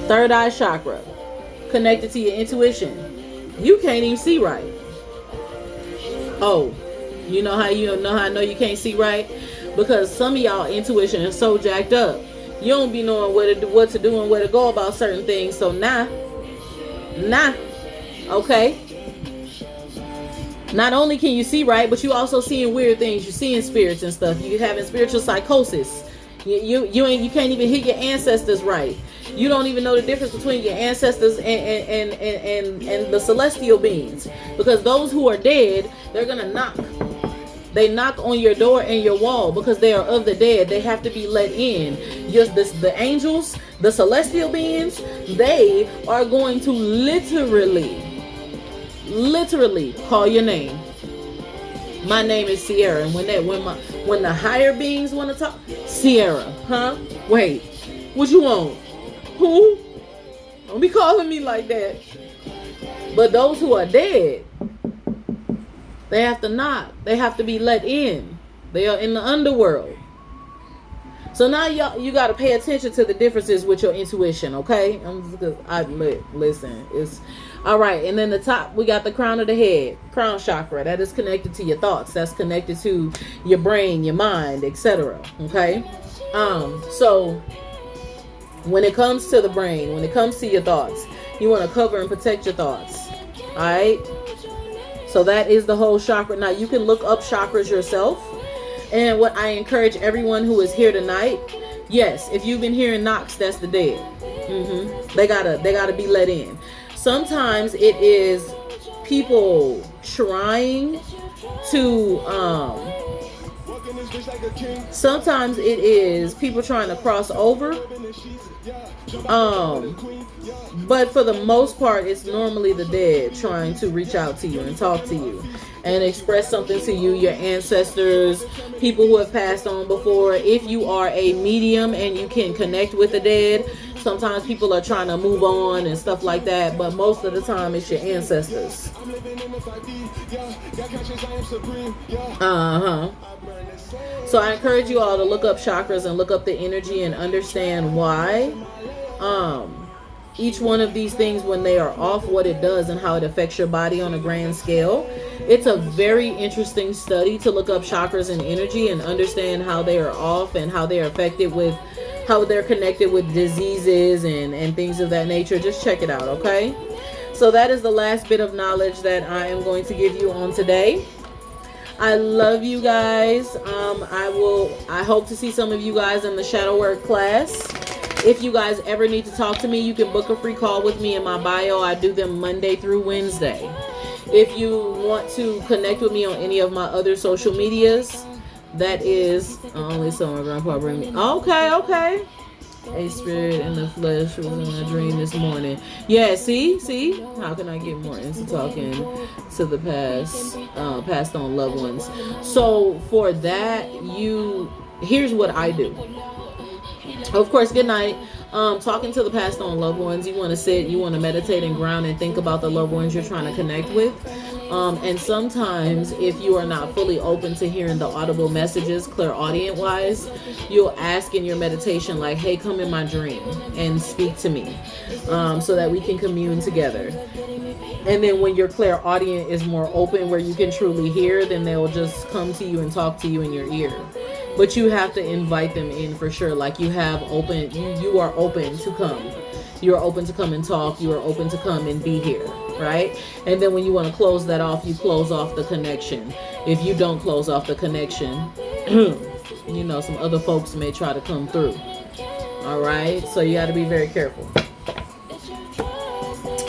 Third eye chakra, connected to your intuition. You can't even see right. Oh, you know how I know you can't see right? Because some of y'all intuition is so jacked up. You don't be knowing what to do and where to go about certain things. So nah. Okay. Not only can you see right, but you also seeing weird things. You seeing spirits and stuff. You having spiritual psychosis. You can't even hear your ancestors right. You don't even know the difference between your ancestors and the celestial beings. Because those who are dead, they're gonna knock. They knock on your door and your wall because they are of the dead. They have to be let in. Just the angels, the celestial beings, they are going to literally call your name. My name is Sierra, and when the higher beings want to talk, Sierra, huh? Wait, what you want? Who? Don't be calling me like that. But those who are dead, they have to knock. They have to be let in. They are in the underworld. So now you got to pay attention to the differences with your intuition, okay? Listen, it's all right. And then the top, we got the crown of the head, crown chakra. That is connected to your thoughts. That's connected to your brain, your mind, etc. Okay. So when it comes to the brain, when it comes to your thoughts, you want to cover and protect your thoughts. All right. So that is the whole chakra. Now you can look up chakras yourself. And what I encourage everyone who is here tonight, yes, if you've been hearing knocks, that's the dead. They gotta be let in. Sometimes it is people trying to sometimes it is people trying to cross over. But for the most part, it's normally the dead trying to reach out to you and talk to you and express something to you, your ancestors, people who have passed on before. If you are a medium and you can connect with the dead, Sometimes people are trying to move on and stuff like that, but most of the time it's your ancestors. So I encourage you all to look up chakras and look up the energy and understand why each one of these things, when they are off, what it does and how it affects your body on a grand scale. It's a very interesting study to look up chakras and energy and understand how they are off and how they're affected with, how they're connected with diseases and things of that nature. Just check it out, okay? So that is the last bit of knowledge that I am going to give you on today. I love you guys. I hope to see some of you guys in the shadow work class. If you guys ever need to talk to me, you can book a free call with me in my bio. I do them Monday through Wednesday. If you want to connect with me on any of my other social medias, that is only so my grandpa bring me. Okay. A spirit in the flesh was in a dream this morning. Yeah, see? How can I get more into talking to the passed on loved ones? So for that, here's what I do. Of course, good night. Talking to the passed on loved ones, you want to sit, you want to meditate and ground and think about the loved ones you're trying to connect with. And sometimes if you are not fully open to hearing the audible messages, clairaudient wise, you'll ask in your meditation, like, hey, come in my dream and speak to me, so that we can commune together. And then when your clairaudient is more open, where you can truly hear, then they'll just come to you and talk to you in your ear. But you have to invite them in for sure. Like you are open to come. You're open to come and talk. You are open to come and be here, right? And then when you want to close that off, you close off the connection. If you don't close off the connection, some other folks may try to come through. All right? So you got to be very careful.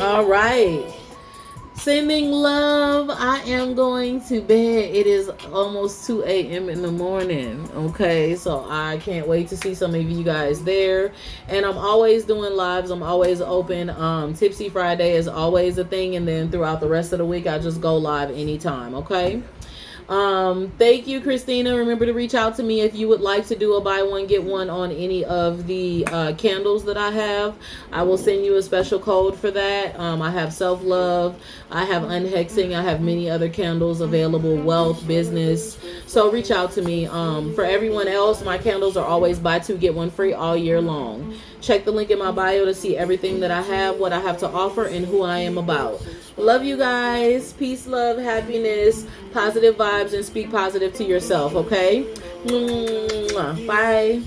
All right. Sending love. I am going to bed. It is almost 2 a.m. in the morning. Okay, so I can't wait to see some of you guys there. And I'm always doing lives. I'm always open. Tipsy Friday is always a thing. And then throughout the rest of the week, I just go live anytime. Okay. Thank you, Christina. Remember to reach out to me if you would like to do a buy one get one on any of the candles that I have. I will send you a special code for that. I have self-love, I have unhexing, I have many other candles available, wealth, business. So reach out to me. For everyone else, my candles are always buy two get one free all year long. Check the link in my bio to see everything that I have, what I have to offer, and who I am about. Love you guys. Peace, love, happiness, positive vibes, and speak positive to yourself, okay? Bye.